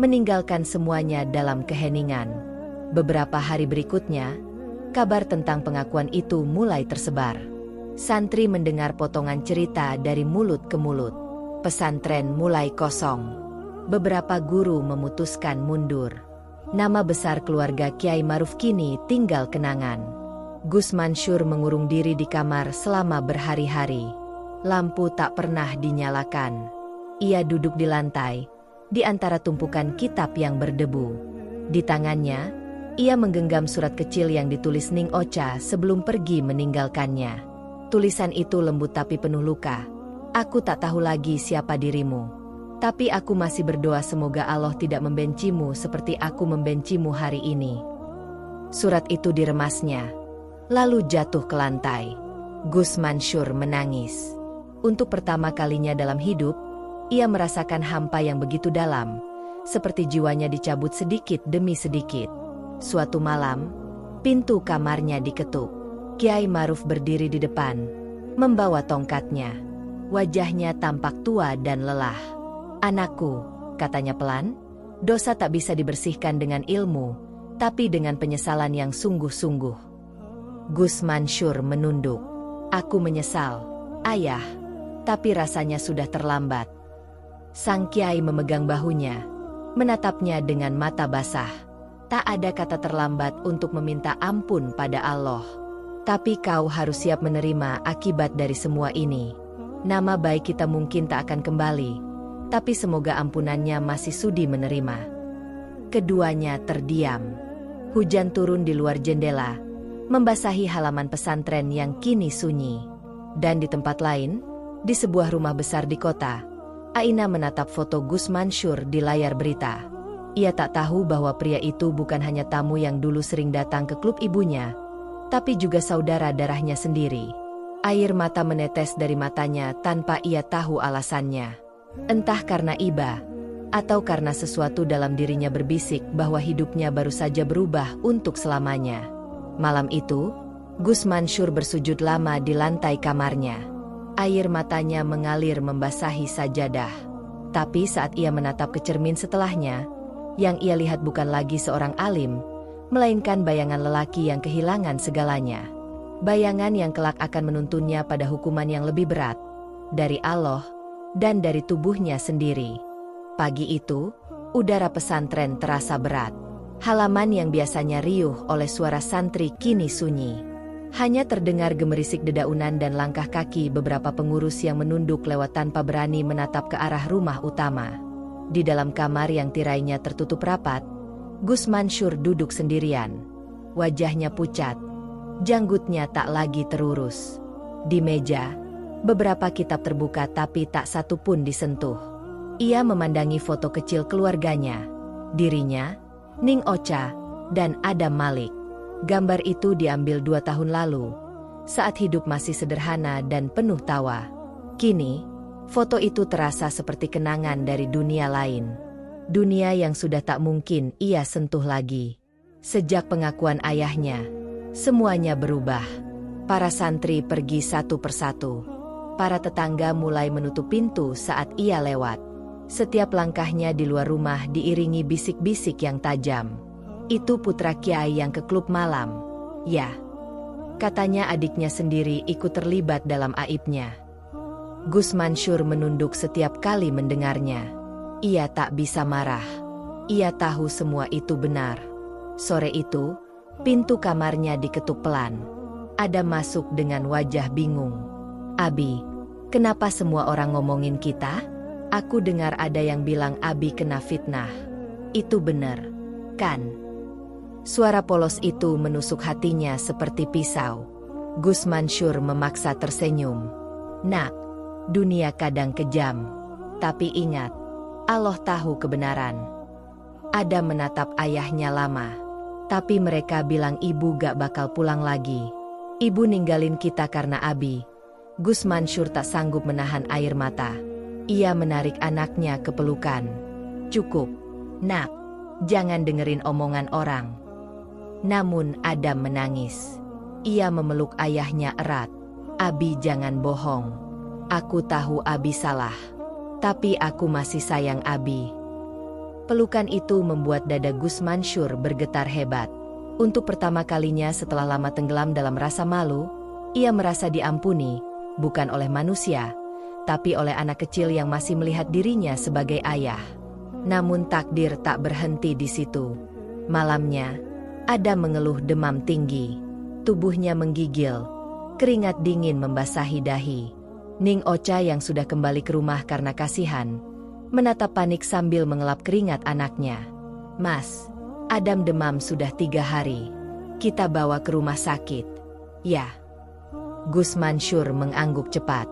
meninggalkan semuanya dalam keheningan. Beberapa hari berikutnya, kabar tentang pengakuan itu mulai tersebar. Santri mendengar potongan cerita dari mulut ke mulut. Pesantren mulai kosong. Beberapa guru memutuskan mundur. Nama besar keluarga Kiai Maruf kini tinggal kenangan. Gus Mansur mengurung diri di kamar selama berhari-hari. Lampu tak pernah dinyalakan. Ia duduk di lantai, di antara tumpukan kitab yang berdebu. Di tangannya, ia menggenggam surat kecil yang ditulis Ning Ocha sebelum pergi meninggalkannya. Tulisan itu lembut tapi penuh luka. "Aku tak tahu lagi siapa dirimu. Tapi aku masih berdoa semoga Allah tidak membencimu seperti aku membencimu hari ini." Surat itu diremasnya, lalu jatuh ke lantai. Gus Mansur menangis. Untuk pertama kalinya dalam hidup, ia merasakan hampa yang begitu dalam, seperti jiwanya dicabut sedikit demi sedikit. Suatu malam, pintu kamarnya diketuk. Kiai Maruf berdiri di depan, membawa tongkatnya. Wajahnya tampak tua dan lelah. "Anakku," katanya pelan, "dosa tak bisa dibersihkan dengan ilmu, tapi dengan penyesalan yang sungguh-sungguh." Gus Mansur menunduk. "Aku menyesal, Ayah, tapi rasanya sudah terlambat." Sang kiai memegang bahunya, menatapnya dengan mata basah. "Tak ada kata terlambat untuk meminta ampun pada Allah. Tapi kau harus siap menerima akibat dari semua ini." Nama baik kita mungkin tak akan kembali, tapi semoga ampunannya masih sudi menerima. Keduanya terdiam. Hujan turun di luar jendela, membasahi halaman pesantren yang kini sunyi. Dan di tempat lain, di sebuah rumah besar di kota, Aina menatap foto Gus Mansur di layar berita. Ia tak tahu bahwa pria itu bukan hanya tamu yang dulu sering datang ke klub ibunya, tapi juga saudara darahnya sendiri. Air mata menetes dari matanya tanpa ia tahu alasannya. Entah karena iba, atau karena sesuatu dalam dirinya berbisik bahwa hidupnya baru saja berubah untuk selamanya. Malam itu, Gus Mansur bersujud lama di lantai kamarnya. Air matanya mengalir membasahi sajadah. Tapi saat ia menatap ke cermin setelahnya, yang ia lihat bukan lagi seorang alim, melainkan bayangan lelaki yang kehilangan segalanya. Bayangan yang kelak akan menuntunnya pada hukuman yang lebih berat, dari Allah, dan dari tubuhnya sendiri. Pagi itu, udara pesantren terasa berat. Halaman yang biasanya riuh oleh suara santri kini sunyi. Hanya terdengar gemerisik dedaunan dan langkah kaki beberapa pengurus yang menunduk lewat tanpa berani menatap ke arah rumah utama. Di dalam kamar yang tirainya tertutup rapat, Gus Mansur duduk sendirian. Wajahnya pucat, janggutnya tak lagi terurus. Di meja, beberapa kitab terbuka tapi tak satu pun disentuh. Ia memandangi foto kecil keluarganya, dirinya, Ning Ocha, dan Adam Malik. Gambar itu diambil 2 tahun lalu, saat hidup masih sederhana dan penuh tawa. Kini, foto itu terasa seperti kenangan dari dunia lain. Dunia yang sudah tak mungkin ia sentuh lagi. Sejak pengakuan ayahnya, semuanya berubah. Para santri pergi satu persatu. Para tetangga mulai menutup pintu saat ia lewat. Setiap langkahnya di luar rumah diiringi bisik-bisik yang tajam. Itu putra kiai yang ke klub malam. Ya, katanya adiknya sendiri ikut terlibat dalam aibnya. Gus Mansur menunduk setiap kali mendengarnya. Ia tak bisa marah. Ia tahu semua itu benar. Sore itu, pintu kamarnya diketuk pelan. Adam masuk dengan wajah bingung. "Abi, kenapa semua orang ngomongin kita? Aku dengar ada yang bilang Abi kena fitnah. Itu benar, kan?" Suara polos itu menusuk hatinya seperti pisau. Gus Mansur memaksa tersenyum. "Nak, dunia kadang kejam. Tapi ingat, Allah tahu kebenaran." Adam menatap ayahnya lama. "Tapi mereka bilang ibu gak bakal pulang lagi. Ibu ninggalin kita karena Abi." Gus Mansur tak sanggup menahan air mata. Ia menarik anaknya ke pelukan. "Cukup, nak. Jangan dengerin omongan orang." Namun Adam menangis. Ia memeluk ayahnya erat. "Abi jangan bohong. Aku tahu Abi salah. Tapi aku masih sayang Abi." Pelukan itu membuat dada Gus Mansur bergetar hebat. Untuk pertama kalinya setelah lama tenggelam dalam rasa malu, ia merasa diampuni, bukan oleh manusia, tapi oleh anak kecil yang masih melihat dirinya sebagai ayah. Namun takdir tak berhenti di situ. Malamnya, Adam mengeluh demam tinggi. Tubuhnya menggigil. Keringat dingin membasahi dahi. Ning Ocha yang sudah kembali ke rumah karena kasihan, menatap panik sambil mengelap keringat anaknya. "Mas, Adam demam sudah 3 hari. Kita bawa ke rumah sakit." "Ya." Gus Mansur mengangguk cepat.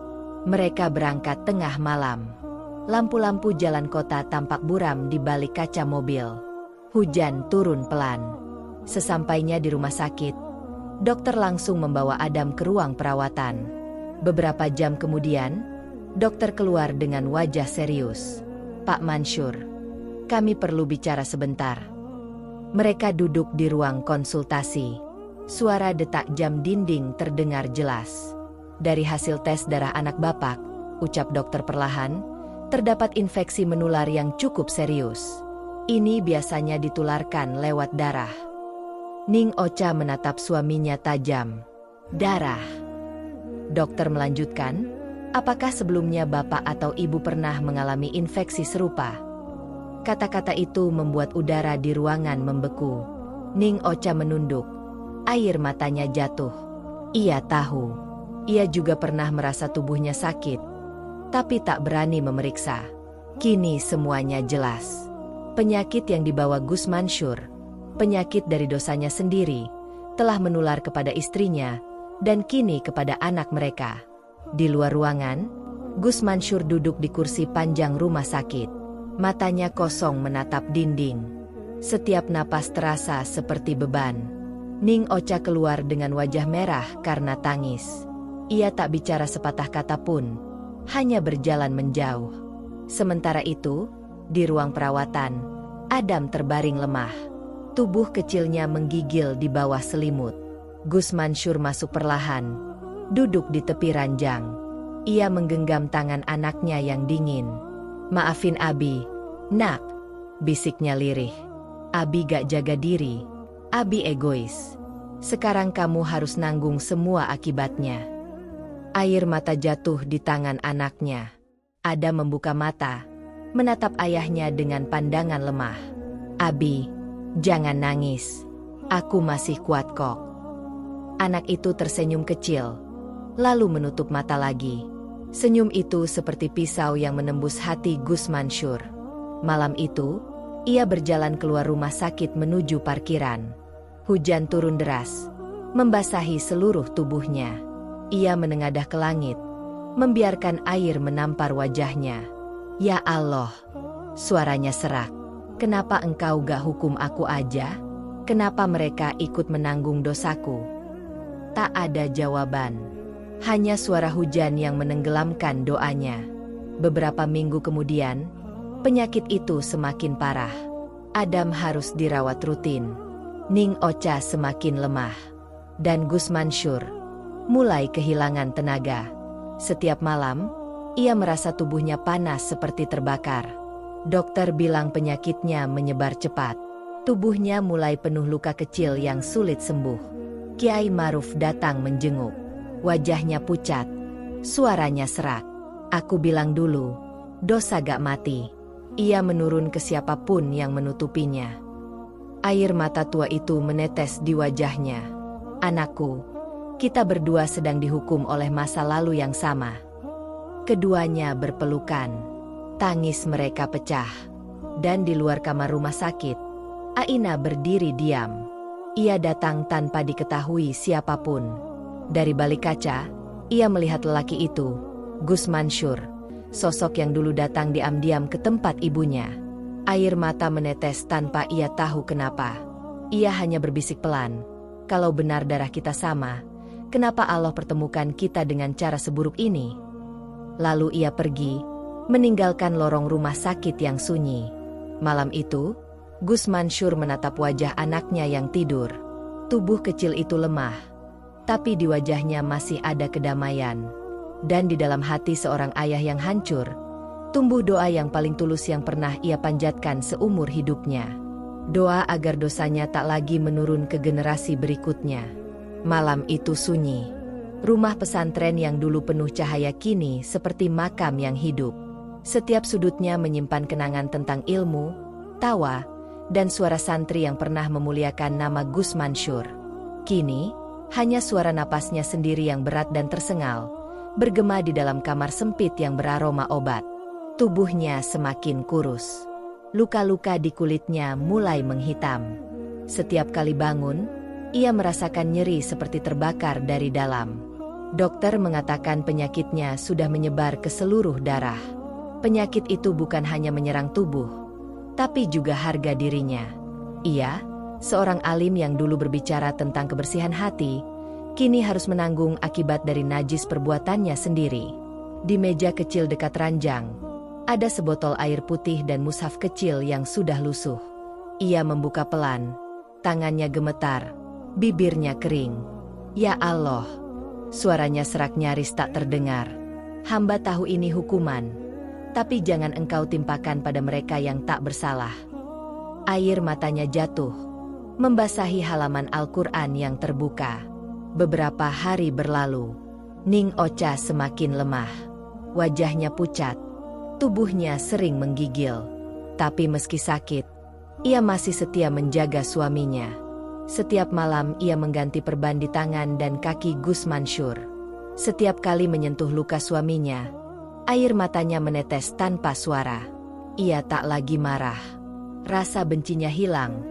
Mereka berangkat tengah malam. Lampu-lampu jalan kota tampak buram di balik kaca mobil. Hujan turun pelan. Sesampainya di rumah sakit, dokter langsung membawa Adam ke ruang perawatan. Beberapa jam kemudian, dokter keluar dengan wajah serius. "Pak Mansur, kami perlu bicara sebentar." Mereka duduk di ruang konsultasi. Suara detak jam dinding terdengar jelas. "Dari hasil tes darah anak Bapak," ucap dokter perlahan, "terdapat infeksi menular yang cukup serius. Ini biasanya ditularkan lewat darah." Ning Ocha menatap suaminya tajam. "Darah?" Dokter melanjutkan, "Apakah sebelumnya Bapak atau Ibu pernah mengalami infeksi serupa?" Kata-kata itu membuat udara di ruangan membeku. Ning Ocha menunduk. Air matanya jatuh. Ia tahu. Ia juga pernah merasa tubuhnya sakit, tapi tak berani memeriksa. Kini semuanya jelas. Penyakit yang dibawa Gus Mansur, penyakit dari dosanya sendiri, telah menular kepada istrinya dan kini kepada anak mereka. Di luar ruangan, Gus Mansur duduk di kursi panjang rumah sakit. Matanya kosong menatap dinding. Setiap napas terasa seperti beban. Ning Ocha keluar dengan wajah merah karena tangis. Ia tak bicara sepatah kata pun, hanya berjalan menjauh. Sementara itu, di ruang perawatan, Adam terbaring lemah. Tubuh kecilnya menggigil di bawah selimut. Gus Mansur masuk perlahan, duduk di tepi ranjang. Ia menggenggam tangan anaknya yang dingin. "Maafin Abi, nak," bisiknya lirih. "Abi gak jaga diri, Abi egois. Sekarang kamu harus nanggung semua akibatnya." Air mata jatuh di tangan anaknya. Adam membuka mata, menatap ayahnya dengan pandangan lemah. "Abi, jangan nangis. Aku masih kuat kok." Anak itu tersenyum kecil, lalu menutup mata lagi. Senyum itu seperti pisau yang menembus hati Gus Mansur. Malam itu, ia berjalan keluar rumah sakit menuju parkiran. Hujan turun deras, membasahi seluruh tubuhnya. Ia menengadah ke langit, membiarkan air menampar wajahnya. "Ya Allah," suaranya serak. "Kenapa engkau gak hukum aku aja? Kenapa mereka ikut menanggung dosaku?" Tak ada jawaban. Hanya suara hujan yang menenggelamkan doanya. Beberapa minggu kemudian, penyakit itu semakin parah. Adam harus dirawat rutin. Ning Ocha semakin lemah. Dan Gus Mansur mulai kehilangan tenaga. Setiap malam, ia merasa tubuhnya panas seperti terbakar. Dokter bilang penyakitnya menyebar cepat. Tubuhnya mulai penuh luka kecil yang sulit sembuh. Kiai Maruf datang menjenguk. Wajahnya pucat, suaranya serak. "Aku bilang dulu, dosa gak mati." Ia menurun ke siapapun yang menutupinya. Air mata tua itu menetes di wajahnya. "Anakku, kita berdua sedang dihukum oleh masa lalu yang sama." Keduanya berpelukan. Tangis mereka pecah. Dan di luar kamar rumah sakit, Aina berdiri diam. Ia datang tanpa diketahui siapapun. Dari balik kaca, ia melihat lelaki itu, Gus Mansur, sosok yang dulu datang diam-diam ke tempat ibunya. Air mata menetes tanpa ia tahu kenapa. Ia hanya berbisik pelan, "Kalau benar darah kita sama, kenapa Allah pertemukan kita dengan cara seburuk ini?" Lalu ia pergi, meninggalkan lorong rumah sakit yang sunyi. Malam itu, Gus Mansur menatap wajah anaknya yang tidur. Tubuh kecil itu lemah, tapi di wajahnya masih ada kedamaian. Dan di dalam hati seorang ayah yang hancur, tumbuh doa yang paling tulus yang pernah ia panjatkan seumur hidupnya. Doa agar dosanya tak lagi menurun ke generasi berikutnya. Malam itu sunyi. Rumah pesantren yang dulu penuh cahaya kini seperti makam yang hidup. Setiap sudutnya menyimpan kenangan tentang ilmu, tawa, dan suara santri yang pernah memuliakan nama Gus Mansur. Kini, hanya suara napasnya sendiri yang berat dan tersengal, bergema di dalam kamar sempit yang beraroma obat. Tubuhnya semakin kurus. Luka-luka di kulitnya mulai menghitam. Setiap kali bangun, ia merasakan nyeri seperti terbakar dari dalam. Dokter mengatakan penyakitnya sudah menyebar ke seluruh darah. Penyakit itu bukan hanya menyerang tubuh, tapi juga harga dirinya. Ia, seorang alim yang dulu berbicara tentang kebersihan hati, kini harus menanggung akibat dari najis perbuatannya sendiri. Di meja kecil dekat ranjang, ada sebotol air putih dan mushaf kecil yang sudah lusuh. Ia membuka pelan, tangannya gemetar, bibirnya kering. "Ya Allah," suaranya serak nyaris tak terdengar. "Hamba tahu ini hukuman, tapi jangan engkau timpakan pada mereka yang tak bersalah." Air matanya jatuh, membasahi halaman Al-Quran yang terbuka. Beberapa hari berlalu, Ning Ocha semakin lemah. Wajahnya pucat, tubuhnya sering menggigil. Tapi meski sakit, ia masih setia menjaga suaminya. Setiap malam ia mengganti perban di tangan dan kaki Gus Mansur. Setiap kali menyentuh luka suaminya, Air matanya menetes tanpa suara. Ia tak lagi marah. Rasa bencinya hilang,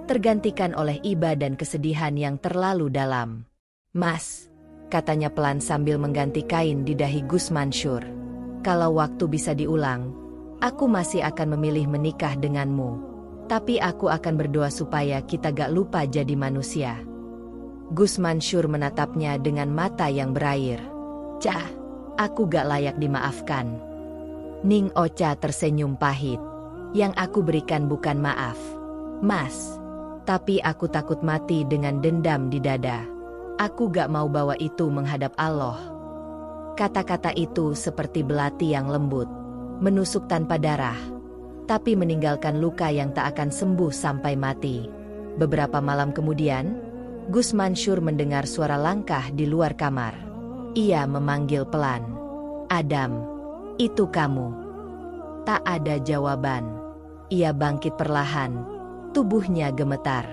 tergantikan oleh iba dan kesedihan yang terlalu dalam. "Mas," katanya pelan sambil mengganti kain di dahi Gus Mansur. "Kalau waktu bisa diulang, aku masih akan memilih menikah denganmu. Tapi aku akan berdoa supaya kita gak lupa jadi manusia." Gus Mansur menatapnya dengan mata yang berair. "Cah, aku gak layak dimaafkan." Ning Ocha tersenyum pahit. "Yang aku berikan bukan maaf, Mas. Tapi aku takut mati dengan dendam di dada. Aku gak mau bawa itu menghadap Allah." Kata-kata itu seperti belati yang lembut, menusuk tanpa darah, tapi meninggalkan luka yang tak akan sembuh sampai mati. Beberapa malam kemudian, Gus Mansur mendengar suara langkah di luar kamar. Ia memanggil pelan, "Adam, itu kamu?" Tak ada jawaban. Ia bangkit perlahan, tubuhnya gemetar.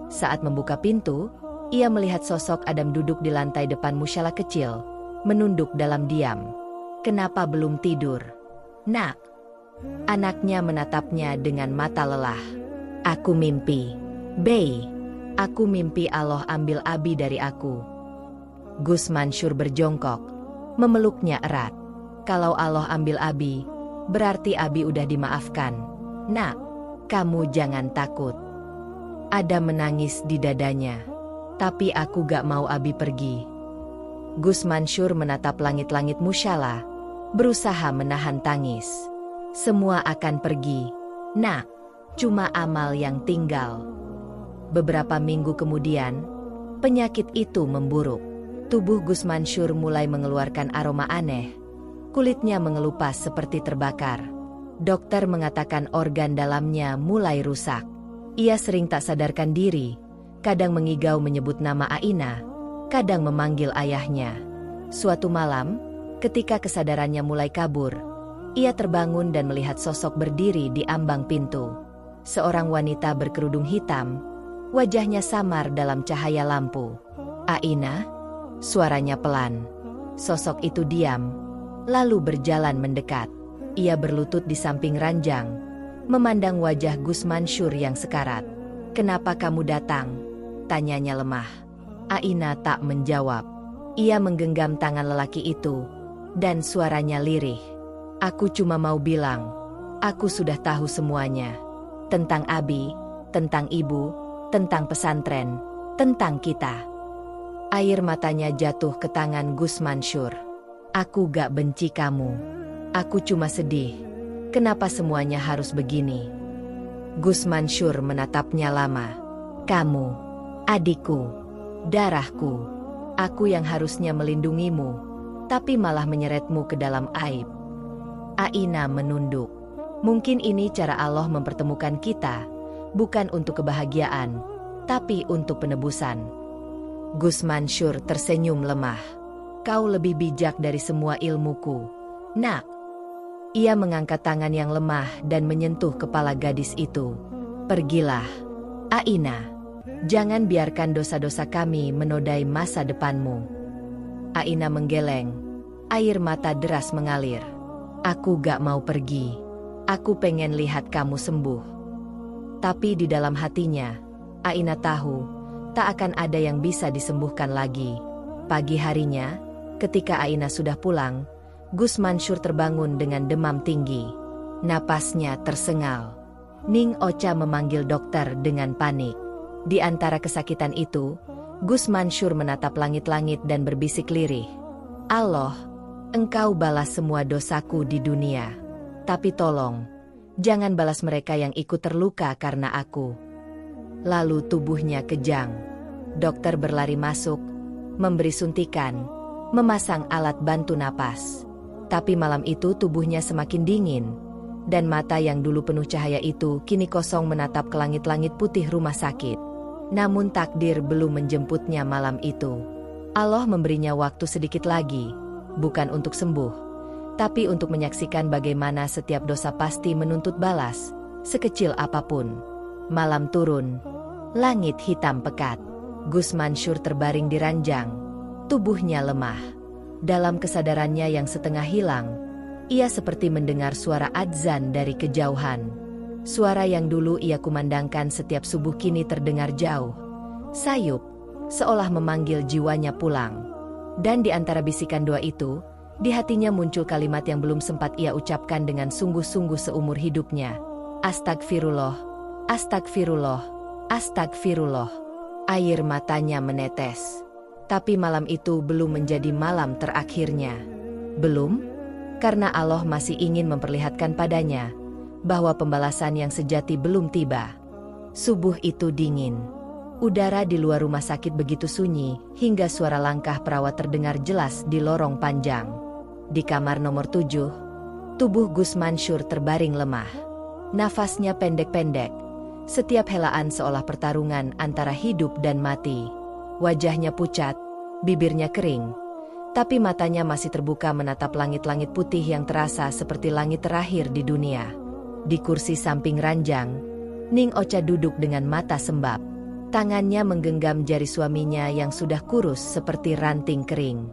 Saat membuka pintu, ia melihat sosok Adam duduk di lantai depan musyalah kecil, menunduk dalam diam. "Kenapa belum tidur, Nak?" Anaknya menatapnya dengan mata lelah. "Aku mimpi, Bey. Aku mimpi Allah ambil Abi dari aku." Gus Mansur berjongkok, memeluknya erat. "Kalau Allah ambil Abi, berarti Abi udah dimaafkan. Nak, kamu jangan takut." Adam menangis di dadanya. "Tapi aku gak mau Abi pergi." Gus Mansur menatap langit-langit musyalah, berusaha menahan tangis. "Semua akan pergi, Nak. Cuma amal yang tinggal." Beberapa minggu kemudian, penyakit itu memburuk. Tubuh Gus Mansur mulai mengeluarkan aroma aneh. Kulitnya mengelupas seperti terbakar. Dokter mengatakan organ dalamnya mulai rusak. Ia sering tak sadarkan diri, kadang mengigau menyebut nama Aina, kadang memanggil ayahnya. Suatu malam, ketika kesadarannya mulai kabur, ia terbangun dan melihat sosok berdiri di ambang pintu. Seorang wanita berkerudung hitam, wajahnya samar dalam cahaya lampu. "Aina?" Suaranya pelan. Sosok itu diam, lalu berjalan mendekat. Ia berlutut di samping ranjang, memandang wajah Gus Mansur yang sekarat. "Kenapa kamu datang?" tanyanya lemah. Aina tak menjawab. Ia menggenggam tangan lelaki itu, dan suaranya lirih. "Aku cuma mau bilang, aku sudah tahu semuanya. Tentang Abi, tentang ibu, tentang pesantren, tentang kita." Air matanya jatuh ke tangan Gus Mansur. "Aku gak benci kamu. Aku cuma sedih. Kenapa semuanya harus begini?" Gus Mansur menatapnya lama. "Kamu, adikku, darahku. Aku yang harusnya melindungimu, tapi malah menyeretmu ke dalam aib." Aina menunduk. "Mungkin ini cara Allah mempertemukan kita, bukan untuk kebahagiaan, tapi untuk penebusan." Gus Mansur tersenyum lemah. "Kau lebih bijak dari semua ilmuku, Nak." Ia mengangkat tangan yang lemah dan menyentuh kepala gadis itu. "Pergilah, Aina. Jangan biarkan dosa-dosa kami menodai masa depanmu." Aina menggeleng. Air mata deras mengalir. "Aku gak mau pergi. Aku pengen lihat kamu sembuh." Tapi di dalam hatinya, Aina tahu tak akan ada yang bisa disembuhkan lagi. Pagi harinya, ketika Aina sudah pulang, Gus Mansur terbangun dengan demam tinggi. Napasnya tersengal. Ning Ocha memanggil dokter dengan panik. Di antara kesakitan itu, Gus Mansur menatap langit-langit dan berbisik lirih. "Allah, Engkau balas semua dosaku di dunia. Tapi tolong, jangan balas mereka yang ikut terluka karena aku." Lalu tubuhnya kejang. Dokter berlari masuk, memberi suntikan, memasang alat bantu napas. Tapi malam itu tubuhnya semakin dingin, dan mata yang dulu penuh cahaya itu kini kosong menatap ke langit-langit putih rumah sakit. Namun takdir belum menjemputnya malam itu. Allah memberinya waktu sedikit lagi, bukan untuk sembuh, tapi untuk menyaksikan bagaimana setiap dosa pasti menuntut balas, sekecil apapun. Malam turun, langit hitam pekat. Gus Mansur terbaring di ranjang, tubuhnya lemah. Dalam kesadarannya yang setengah hilang, Ia seperti mendengar suara adzan dari kejauhan. Suara yang dulu ia kumandangkan setiap subuh kini terdengar jauh, sayup, seolah memanggil jiwanya pulang. Dan di antara bisikan doa itu, di hatinya muncul kalimat yang belum sempat ia ucapkan dengan sungguh-sungguh seumur hidupnya. Astagfirullah, astagfirullah, astagfirullah. Air matanya menetes. Tapi malam itu belum menjadi malam terakhirnya. Belum, karena Allah masih ingin memperlihatkan padanya bahwa pembalasan yang sejati belum tiba. Subuh itu dingin. Udara di luar rumah sakit begitu sunyi, hingga suara langkah perawat terdengar jelas di lorong panjang. Di kamar nomor 7, tubuh Gus Mansur terbaring lemah. Nafasnya pendek-pendek. Setiap helaan seolah pertarungan antara hidup dan mati. Wajahnya pucat, bibirnya kering. Tapi matanya masih terbuka menatap langit-langit putih yang terasa seperti langit terakhir di dunia. Di kursi samping ranjang, Ning Ocha duduk dengan mata sembab. Tangannya menggenggam jari suaminya yang sudah kurus seperti ranting kering.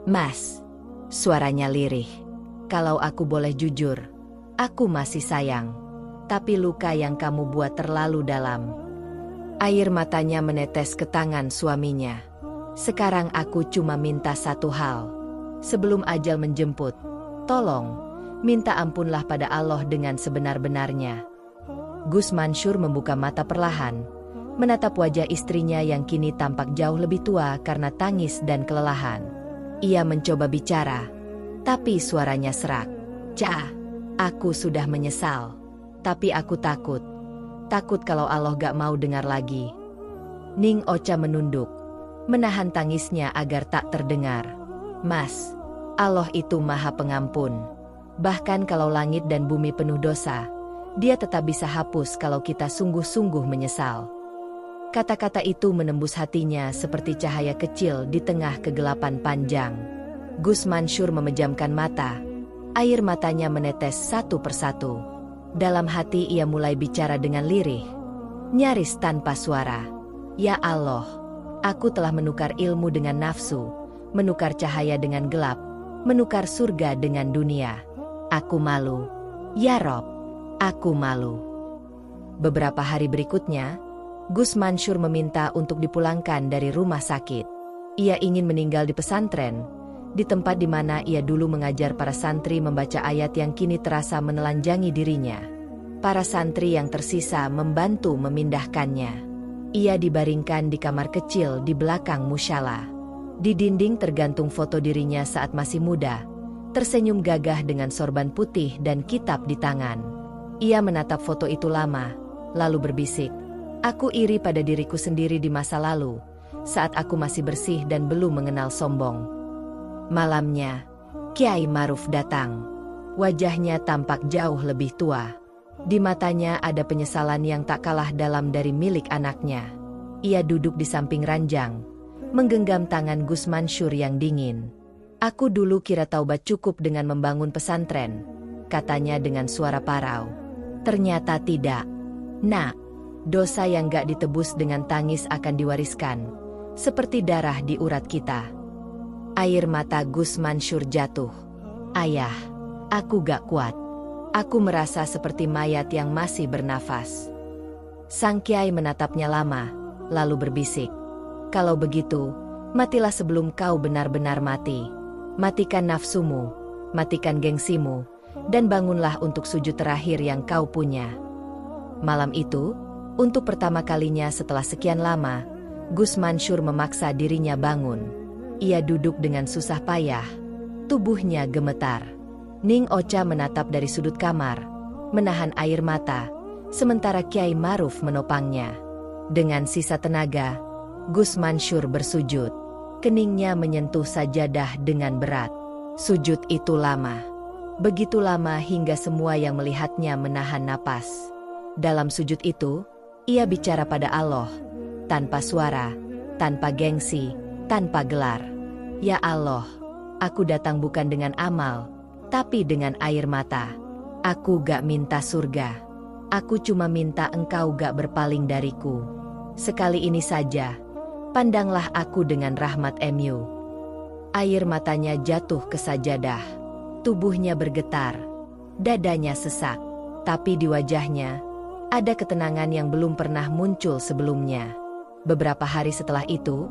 "Mas," suaranya lirih. "Kalau aku boleh jujur, aku masih sayang. Tapi luka yang kamu buat terlalu dalam." Air matanya menetes ke tangan suaminya. "Sekarang aku cuma minta satu hal. Sebelum ajal menjemput, tolong, minta ampunlah pada Allah dengan sebenar-benarnya." Gus Mansur membuka mata perlahan, menatap wajah istrinya yang kini tampak jauh lebih tua karena tangis dan kelelahan. Ia mencoba bicara, tapi suaranya serak. "Ca, aku sudah menyesal. Tapi aku takut. Takut kalau Allah gak mau dengar lagi." Ning Ocha menunduk, menahan tangisnya agar tak terdengar. "Mas, Allah itu Maha Pengampun. Bahkan kalau langit dan bumi penuh dosa, Dia tetap bisa hapus kalau kita sungguh-sungguh menyesal." Kata-kata itu menembus hatinya seperti cahaya kecil di tengah kegelapan panjang. Gus Mansur memejamkan mata. Air matanya menetes satu persatu. Dalam hati ia mulai bicara dengan lirih, nyaris tanpa suara. "Ya Allah, aku telah menukar ilmu dengan nafsu, menukar cahaya dengan gelap, menukar surga dengan dunia. Aku malu. Ya Rob, aku malu." Beberapa hari berikutnya, Gus Mansur meminta untuk dipulangkan dari rumah sakit. Ia ingin meninggal di pesantren, di tempat di mana ia dulu mengajar para santri membaca ayat yang kini terasa menelanjangi dirinya. Para santri yang tersisa membantu memindahkannya. Ia dibaringkan di kamar kecil di belakang musala. Di dinding tergantung foto dirinya saat masih muda, tersenyum gagah dengan sorban putih dan kitab di tangan. Ia menatap foto itu lama, lalu berbisik, "Aku iri pada diriku sendiri di masa lalu, saat aku masih bersih dan belum mengenal sombong." Malamnya, Kiai Maruf datang. Wajahnya tampak jauh lebih tua. Di matanya ada penyesalan yang tak kalah dalam dari milik anaknya. Ia duduk di samping ranjang, menggenggam tangan Gus Mansur yang dingin. "Aku dulu kira taubat cukup dengan membangun pesantren," katanya dengan suara parau. "Ternyata tidak. Nak, dosa yang gak ditebus dengan tangis akan diwariskan, seperti darah di urat kita." Air mata Gus Mansur jatuh. "Ayah, aku gak kuat. Aku merasa seperti mayat yang masih bernafas." Sang Kiai menatapnya lama, lalu berbisik, "Kalau begitu, matilah sebelum kau benar-benar mati. Matikan nafsumu, matikan gengsimu, dan bangunlah untuk sujud terakhir yang kau punya." Malam itu, untuk pertama kalinya setelah sekian lama, Gus Mansur memaksa dirinya bangun. Ia duduk dengan susah payah, tubuhnya gemetar. Ning Ocha menatap dari sudut kamar, menahan air mata, sementara Kiai Maruf menopangnya. Dengan sisa tenaga, Gus Mansur bersujud. Keningnya menyentuh sajadah dengan berat. Sujud itu lama. Begitu lama hingga semua yang melihatnya menahan napas. Dalam sujud itu, ia bicara pada Allah, tanpa suara, tanpa gengsi, tanpa gelar. "Ya Allah, aku datang bukan dengan amal, tapi dengan air mata. Aku gak minta surga. Aku cuma minta Engkau gak berpaling dariku. Sekali ini saja, pandanglah aku dengan rahmat Mu." Air matanya jatuh ke sajadah. Tubuhnya bergetar, dadanya sesak, tapi di wajahnya ada ketenangan yang belum pernah muncul sebelumnya. Beberapa hari setelah itu,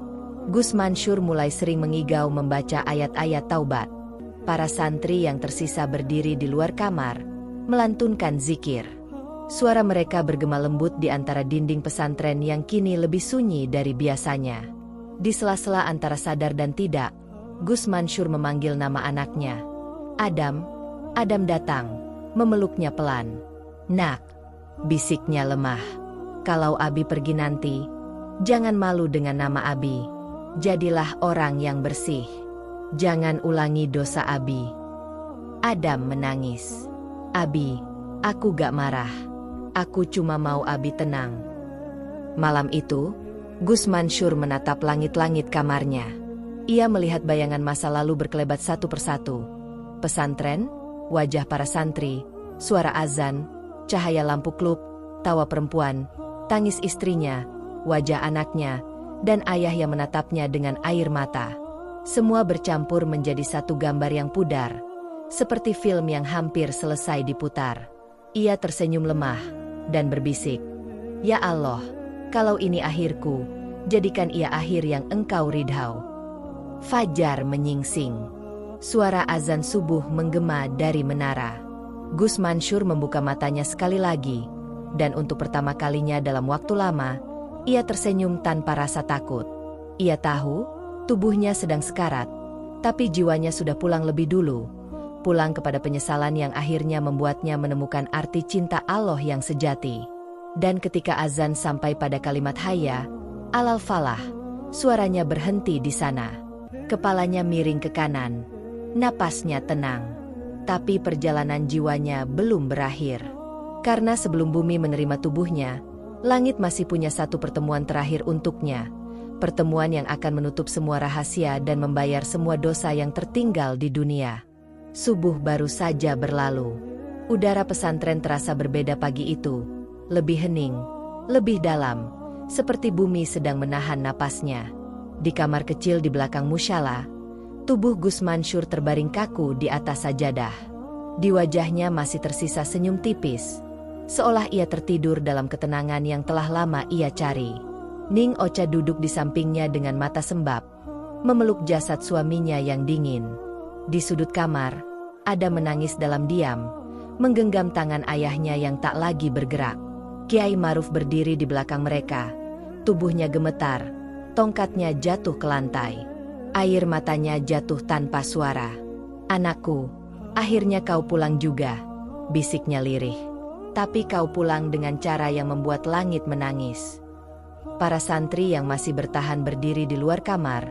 Gus Mansur mulai sering mengigau membaca ayat-ayat taubat. Para santri yang tersisa berdiri di luar kamar, melantunkan zikir. Suara mereka bergema lembut di antara dinding pesantren yang kini lebih sunyi dari biasanya. Di sela-sela antara sadar dan tidak, Gus Mansur memanggil nama anaknya. Adam, Adam datang, memeluknya pelan. Nak, bisiknya lemah. Kalau Abi pergi nanti, jangan malu dengan nama Abi. Jadilah orang yang bersih. Jangan ulangi dosa Abi. Adam menangis. Abi, aku gak marah. Aku cuma mau Abi tenang. Malam itu, Gus Mansur menatap langit-langit kamarnya. Ia melihat bayangan masa lalu berkelebat satu persatu. Pesantren, wajah para santri, suara azan, cahaya lampu klub, tawa perempuan, tangis istrinya, wajah anaknya, dan ayah yang menatapnya dengan air mata. Semua bercampur menjadi satu gambar yang pudar, seperti film yang hampir selesai diputar. Ia tersenyum lemah dan berbisik, "Ya Allah, kalau ini akhirku, jadikan ia akhir yang Engkau ridhau." Fajar menyingsing. Suara azan subuh menggema dari menara. Gus Mansur membuka matanya sekali lagi, dan untuk pertama kalinya dalam waktu lama, ia tersenyum tanpa rasa takut. Ia tahu tubuhnya sedang sekarat, tapi jiwanya sudah pulang lebih dulu. Pulang kepada penyesalan yang akhirnya membuatnya menemukan arti cinta Allah yang sejati. Dan ketika azan sampai pada kalimat hayya alal falah, suaranya berhenti di sana. Kepalanya miring ke kanan, napasnya tenang. Tapi perjalanan jiwanya belum berakhir. Karena sebelum bumi menerima tubuhnya, langit masih punya satu pertemuan terakhir untuknya. Pertemuan yang akan menutup semua rahasia dan membayar semua dosa yang tertinggal di dunia. Subuh baru saja berlalu. Udara pesantren terasa berbeda pagi itu. Lebih hening, lebih dalam, seperti bumi sedang menahan napasnya. Di kamar kecil di belakang musyalah, tubuh Gus Mansur terbaring kaku di atas sajadah. Di wajahnya masih tersisa senyum tipis, seolah ia tertidur dalam ketenangan yang telah lama ia cari. Ning Ocha duduk di sampingnya dengan mata sembab, memeluk jasad suaminya yang dingin. Di sudut kamar, Adam menangis dalam diam, menggenggam tangan ayahnya yang tak lagi bergerak. Kiai Maruf berdiri di belakang mereka, tubuhnya gemetar, tongkatnya jatuh ke lantai. Air matanya jatuh tanpa suara. "Anakku, akhirnya kau pulang juga," bisiknya lirih. "Tapi kau pulang dengan cara yang membuat langit menangis." Para santri yang masih bertahan berdiri di luar kamar,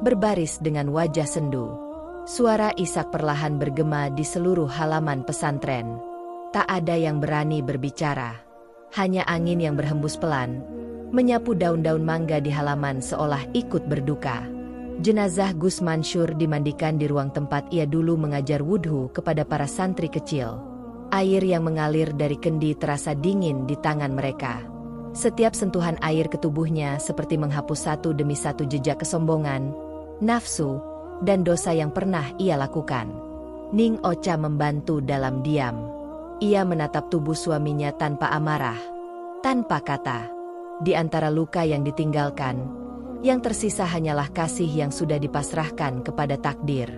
berbaris dengan wajah sendu. Suara isak perlahan bergema di seluruh halaman pesantren. Tak ada yang berani berbicara. Hanya angin yang berhembus pelan, menyapu daun-daun mangga di halaman seolah ikut berduka. Jenazah Gus Mansur dimandikan di ruang tempat ia dulu mengajar wudhu kepada para santri kecil. Air yang mengalir dari kendi terasa dingin di tangan mereka. Setiap sentuhan air ke tubuhnya seperti menghapus satu demi satu jejak kesombongan, nafsu, dan dosa yang pernah ia lakukan. Ning Ocha membantu dalam diam. Ia menatap tubuh suaminya tanpa amarah, tanpa kata. Di antara luka yang ditinggalkan, yang tersisa hanyalah kasih yang sudah dipasrahkan kepada takdir.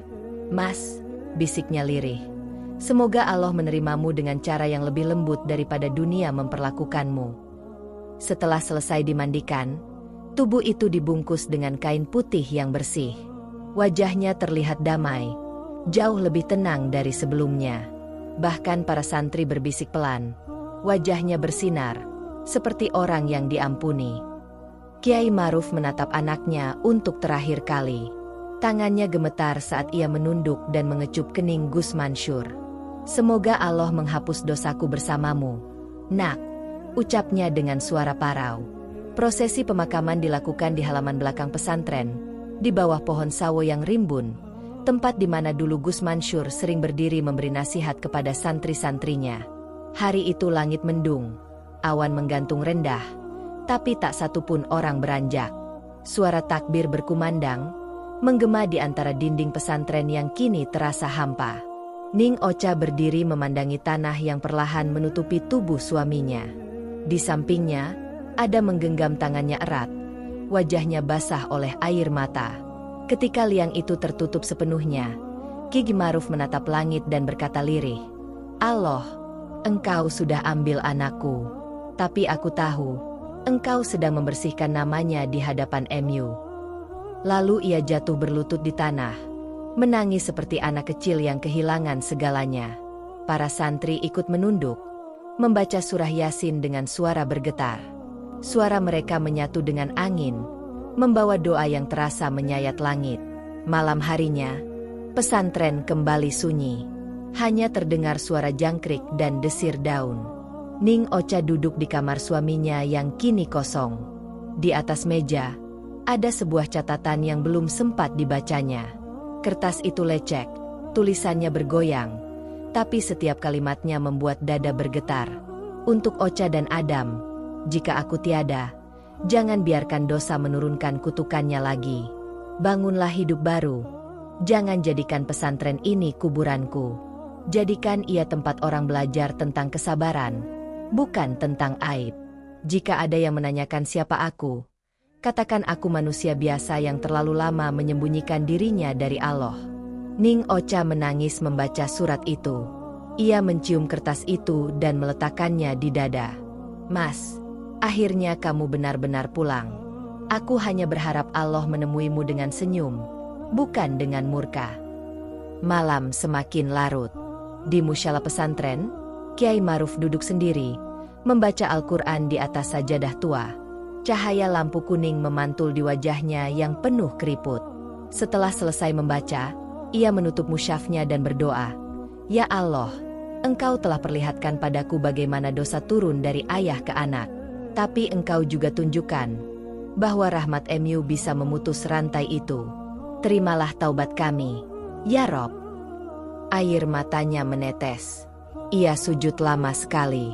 "Mas," bisiknya lirih, "semoga Allah menerimamu dengan cara yang lebih lembut daripada dunia memperlakukanmu." Setelah selesai dimandikan, tubuh itu dibungkus dengan kain putih yang bersih. Wajahnya terlihat damai, jauh lebih tenang dari sebelumnya. Bahkan para santri berbisik pelan. Wajahnya bersinar, seperti orang yang diampuni. Kiai Maruf menatap anaknya untuk terakhir kali. Tangannya gemetar saat ia menunduk dan mengecup kening Gus Mansur. "Semoga Allah menghapus dosaku bersamamu, Nak," ucapnya dengan suara parau. Prosesi pemakaman dilakukan di halaman belakang pesantren, di bawah pohon sawo yang rimbun, tempat di mana dulu Gus Mansur sering berdiri memberi nasihat kepada santri-santrinya. Hari itu langit mendung, awan menggantung rendah, tapi tak satupun orang beranjak. Suara takbir berkumandang, menggema di antara dinding pesantren yang kini terasa hampa. Ning Ocha berdiri memandangi tanah yang perlahan menutupi tubuh suaminya. Di sampingnya, Adam menggenggam tangannya erat. Wajahnya basah oleh air mata. Ketika liang itu tertutup sepenuhnya, Ki Maruf menatap langit dan berkata lirih, "Allah, engkau sudah ambil anakku. Tapi aku tahu, engkau sedang membersihkan namanya di hadapan MU." Lalu ia jatuh berlutut di tanah, menangis seperti anak kecil yang kehilangan segalanya. Para santri ikut menunduk, membaca surah Yasin dengan suara bergetar. Suara mereka menyatu dengan angin, membawa doa yang terasa menyayat langit. Malam harinya, pesantren kembali sunyi. Hanya terdengar suara jangkrik dan desir daun. Ning Ocha duduk di kamar suaminya yang kini kosong. Di atas meja, ada sebuah catatan yang belum sempat dibacanya. Kertas itu lecek, tulisannya bergoyang, tapi setiap kalimatnya membuat dada bergetar. Untuk Ocha dan Adam, jika aku tiada, jangan biarkan dosa menurunkan kutukannya lagi. Bangunlah hidup baru. Jangan jadikan pesantren ini kuburanku. Jadikan ia tempat orang belajar tentang kesabaran, bukan tentang aib. Jika ada yang menanyakan siapa aku, katakan aku manusia biasa yang terlalu lama menyembunyikan dirinya dari Allah. Ning Ocha menangis membaca surat itu. Ia mencium kertas itu dan meletakkannya di dada. "Mas, akhirnya kamu benar-benar pulang. Aku hanya berharap Allah menemuimu dengan senyum, bukan dengan murka." Malam semakin larut. Di musyala pesantren, Kiai Maruf duduk sendiri, membaca Al-Quran di atas sajadah tua. Cahaya lampu kuning memantul di wajahnya yang penuh keriput. Setelah selesai membaca, ia menutup musyafnya dan berdoa, "Ya Allah, Engkau telah perlihatkan padaku bagaimana dosa turun dari ayah ke anak. Tapi Engkau juga tunjukkan bahwa rahmat MU bisa memutus rantai itu. Terimalah taubat kami, ya Rob." Air matanya menetes. Ia sujud lama sekali.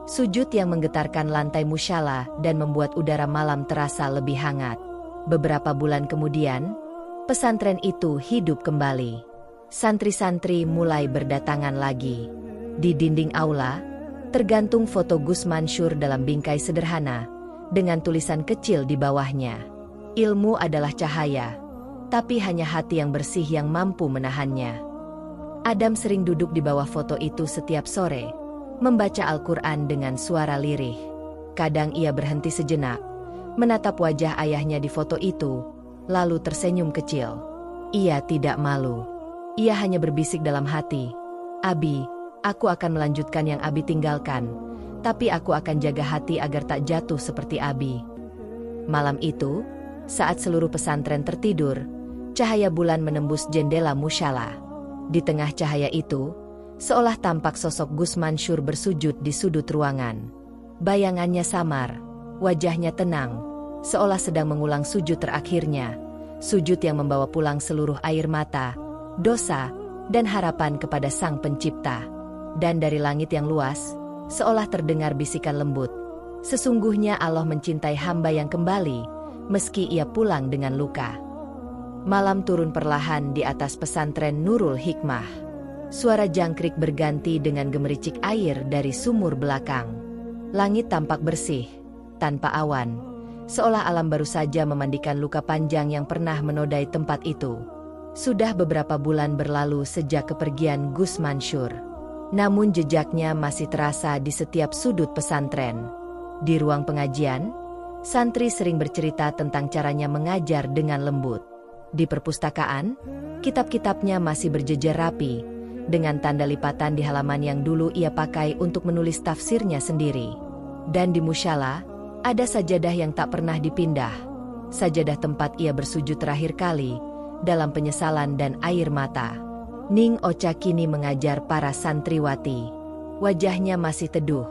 Sujud yang menggetarkan lantai musyala dan membuat udara malam terasa lebih hangat. Beberapa bulan kemudian, pesantren itu hidup kembali. Santri-santri mulai berdatangan lagi. Di dinding aula, tergantung foto Gus Mansur dalam bingkai sederhana, dengan tulisan kecil di bawahnya. "Ilmu adalah cahaya, tapi hanya hati yang bersih yang mampu menahannya." Adam sering duduk di bawah foto itu setiap sore, membaca Al-Quran dengan suara lirih. Kadang ia berhenti sejenak, menatap wajah ayahnya di foto itu, lalu tersenyum kecil. Ia tidak malu. Ia hanya berbisik dalam hati, "Abi, aku akan melanjutkan yang Abi tinggalkan, tapi aku akan jaga hati agar tak jatuh seperti Abi." Malam itu, saat seluruh pesantren tertidur, cahaya bulan menembus jendela musyala. Di tengah cahaya itu, seolah tampak sosok Gus Mansur bersujud di sudut ruangan. Bayangannya samar, wajahnya tenang, seolah sedang mengulang sujud terakhirnya, sujud yang membawa pulang seluruh air mata, dosa, dan harapan kepada Sang Pencipta. Dan dari langit yang luas, seolah terdengar bisikan lembut, "Sesungguhnya Allah mencintai hamba yang kembali, meski ia pulang dengan luka." Malam turun perlahan di atas pesantren Nurul Hikmah. Suara jangkrik berganti dengan gemericik air dari sumur belakang. Langit tampak bersih, tanpa awan, seolah alam baru saja memandikan luka panjang yang pernah menodai tempat itu. Sudah beberapa bulan berlalu sejak kepergian Gus Mansur. Namun jejaknya masih terasa di setiap sudut pesantren. Di ruang pengajian, santri sering bercerita tentang caranya mengajar dengan lembut. Di perpustakaan, kitab-kitabnya masih berjejer rapi, dengan tanda lipatan di halaman yang dulu ia pakai untuk menulis tafsirnya sendiri. Dan di musyala, ada sajadah yang tak pernah dipindah. Sajadah tempat ia bersujud terakhir kali, dalam penyesalan dan air mata. Ning Ocha kini mengajar para santriwati. Wajahnya masih teduh,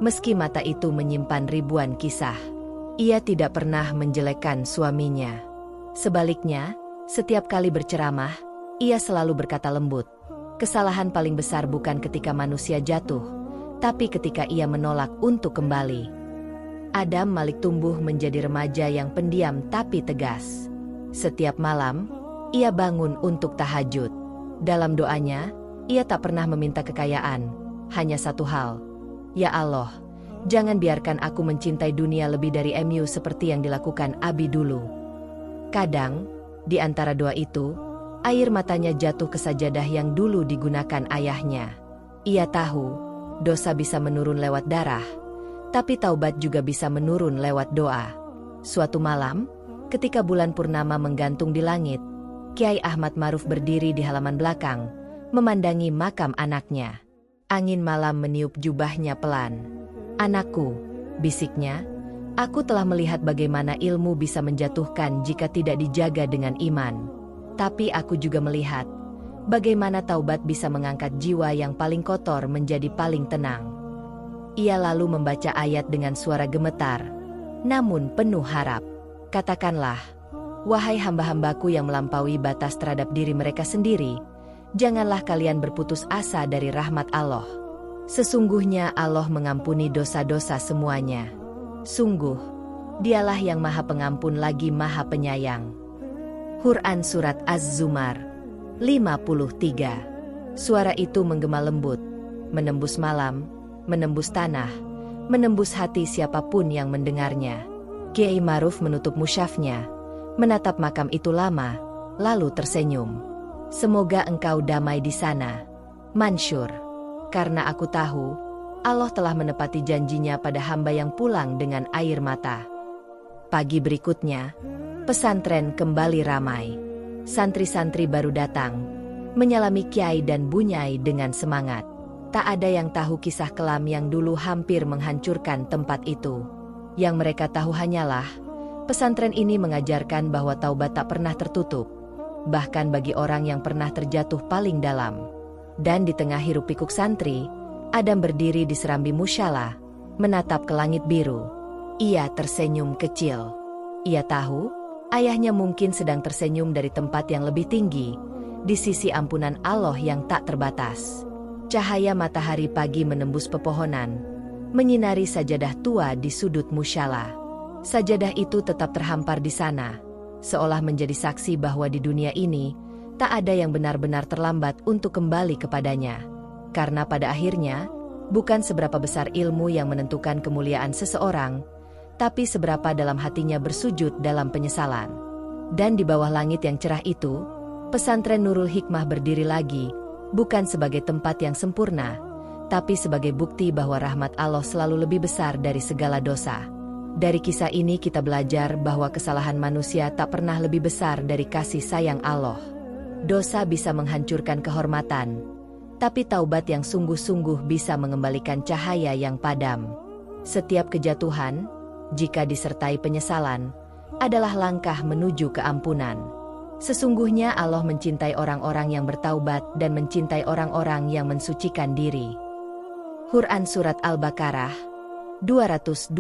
meski mata itu menyimpan ribuan kisah. Ia tidak pernah menjelekkan suaminya. Sebaliknya, setiap kali berceramah, ia selalu berkata lembut, "Kesalahan paling besar bukan ketika manusia jatuh, tapi ketika ia menolak untuk kembali." Adam Malik tumbuh menjadi remaja yang pendiam tapi tegas. Setiap malam, ia bangun untuk tahajud. Dalam doanya, Ia tak pernah meminta kekayaan, hanya satu hal. Ya Allah, jangan biarkan aku mencintai dunia lebih dari MU seperti yang dilakukan Abi dulu. Kadang, di antara doa itu, air matanya jatuh ke sajadah yang dulu digunakan ayahnya. Ia tahu, dosa bisa menurun lewat darah, tapi taubat juga bisa menurun lewat doa. Suatu malam, ketika bulan purnama menggantung di langit, Kiai Ahmad Maruf berdiri di halaman belakang, memandangi makam anaknya. Angin malam meniup jubahnya pelan. "Anakku," bisiknya, "aku telah melihat bagaimana ilmu bisa menjatuhkan jika tidak dijaga dengan iman. Tapi aku juga melihat bagaimana taubat bisa mengangkat jiwa yang paling kotor menjadi paling tenang." Ia lalu membaca ayat dengan suara gemetar, namun penuh harap. "Katakanlah, wahai hamba-hambaku yang melampaui batas terhadap diri mereka sendiri, janganlah kalian berputus asa dari rahmat Allah. Sesungguhnya Allah mengampuni dosa-dosa semuanya. Sungguh, Dialah yang Maha Pengampun lagi Maha Penyayang." Quran Surat Az-Zumar 53. Suara itu menggema lembut, menembus malam, menembus tanah, menembus hati siapapun yang mendengarnya. Kiai Maruf menutup musyafnya, menatap makam itu lama, lalu tersenyum. "Semoga engkau damai di sana, Mansur. Karena aku tahu, Allah telah menepati janjinya pada hamba yang pulang dengan air mata." Pagi berikutnya, pesantren kembali ramai. Santri-santri baru datang, menyalami Kiai dan Bunyai dengan semangat. Tak ada yang tahu kisah kelam yang dulu hampir menghancurkan tempat itu. Yang mereka tahu hanyalah, pesantren ini mengajarkan bahwa taubat tak pernah tertutup, bahkan bagi orang yang pernah terjatuh paling dalam. Dan di tengah hiruk-pikuk santri, Adam berdiri di serambi musyalah, menatap ke langit biru. Ia tersenyum kecil. Ia tahu, ayahnya mungkin sedang tersenyum dari tempat yang lebih tinggi, di sisi ampunan Allah yang tak terbatas. Cahaya matahari pagi menembus pepohonan, menyinari sajadah tua di sudut musyalah. Sajadah itu tetap terhampar di sana, seolah menjadi saksi bahwa di dunia ini, tak ada yang benar-benar terlambat untuk kembali kepadanya. Karena pada akhirnya, bukan seberapa besar ilmu yang menentukan kemuliaan seseorang, tapi seberapa dalam hatinya bersujud dalam penyesalan. Dan di bawah langit yang cerah itu, pesantren Nurul Hikmah berdiri lagi, bukan sebagai tempat yang sempurna, tapi sebagai bukti bahwa rahmat Allah selalu lebih besar dari segala dosa. Dari kisah ini kita belajar bahwa kesalahan manusia tak pernah lebih besar dari kasih sayang Allah. Dosa bisa menghancurkan kehormatan, tapi taubat yang sungguh-sungguh bisa mengembalikan cahaya yang padam. Setiap kejatuhan, jika disertai penyesalan, adalah langkah menuju keampunan. Sesungguhnya Allah mencintai orang-orang yang bertaubat dan mencintai orang-orang yang mensucikan diri. Quran Surat Al-Baqarah 222.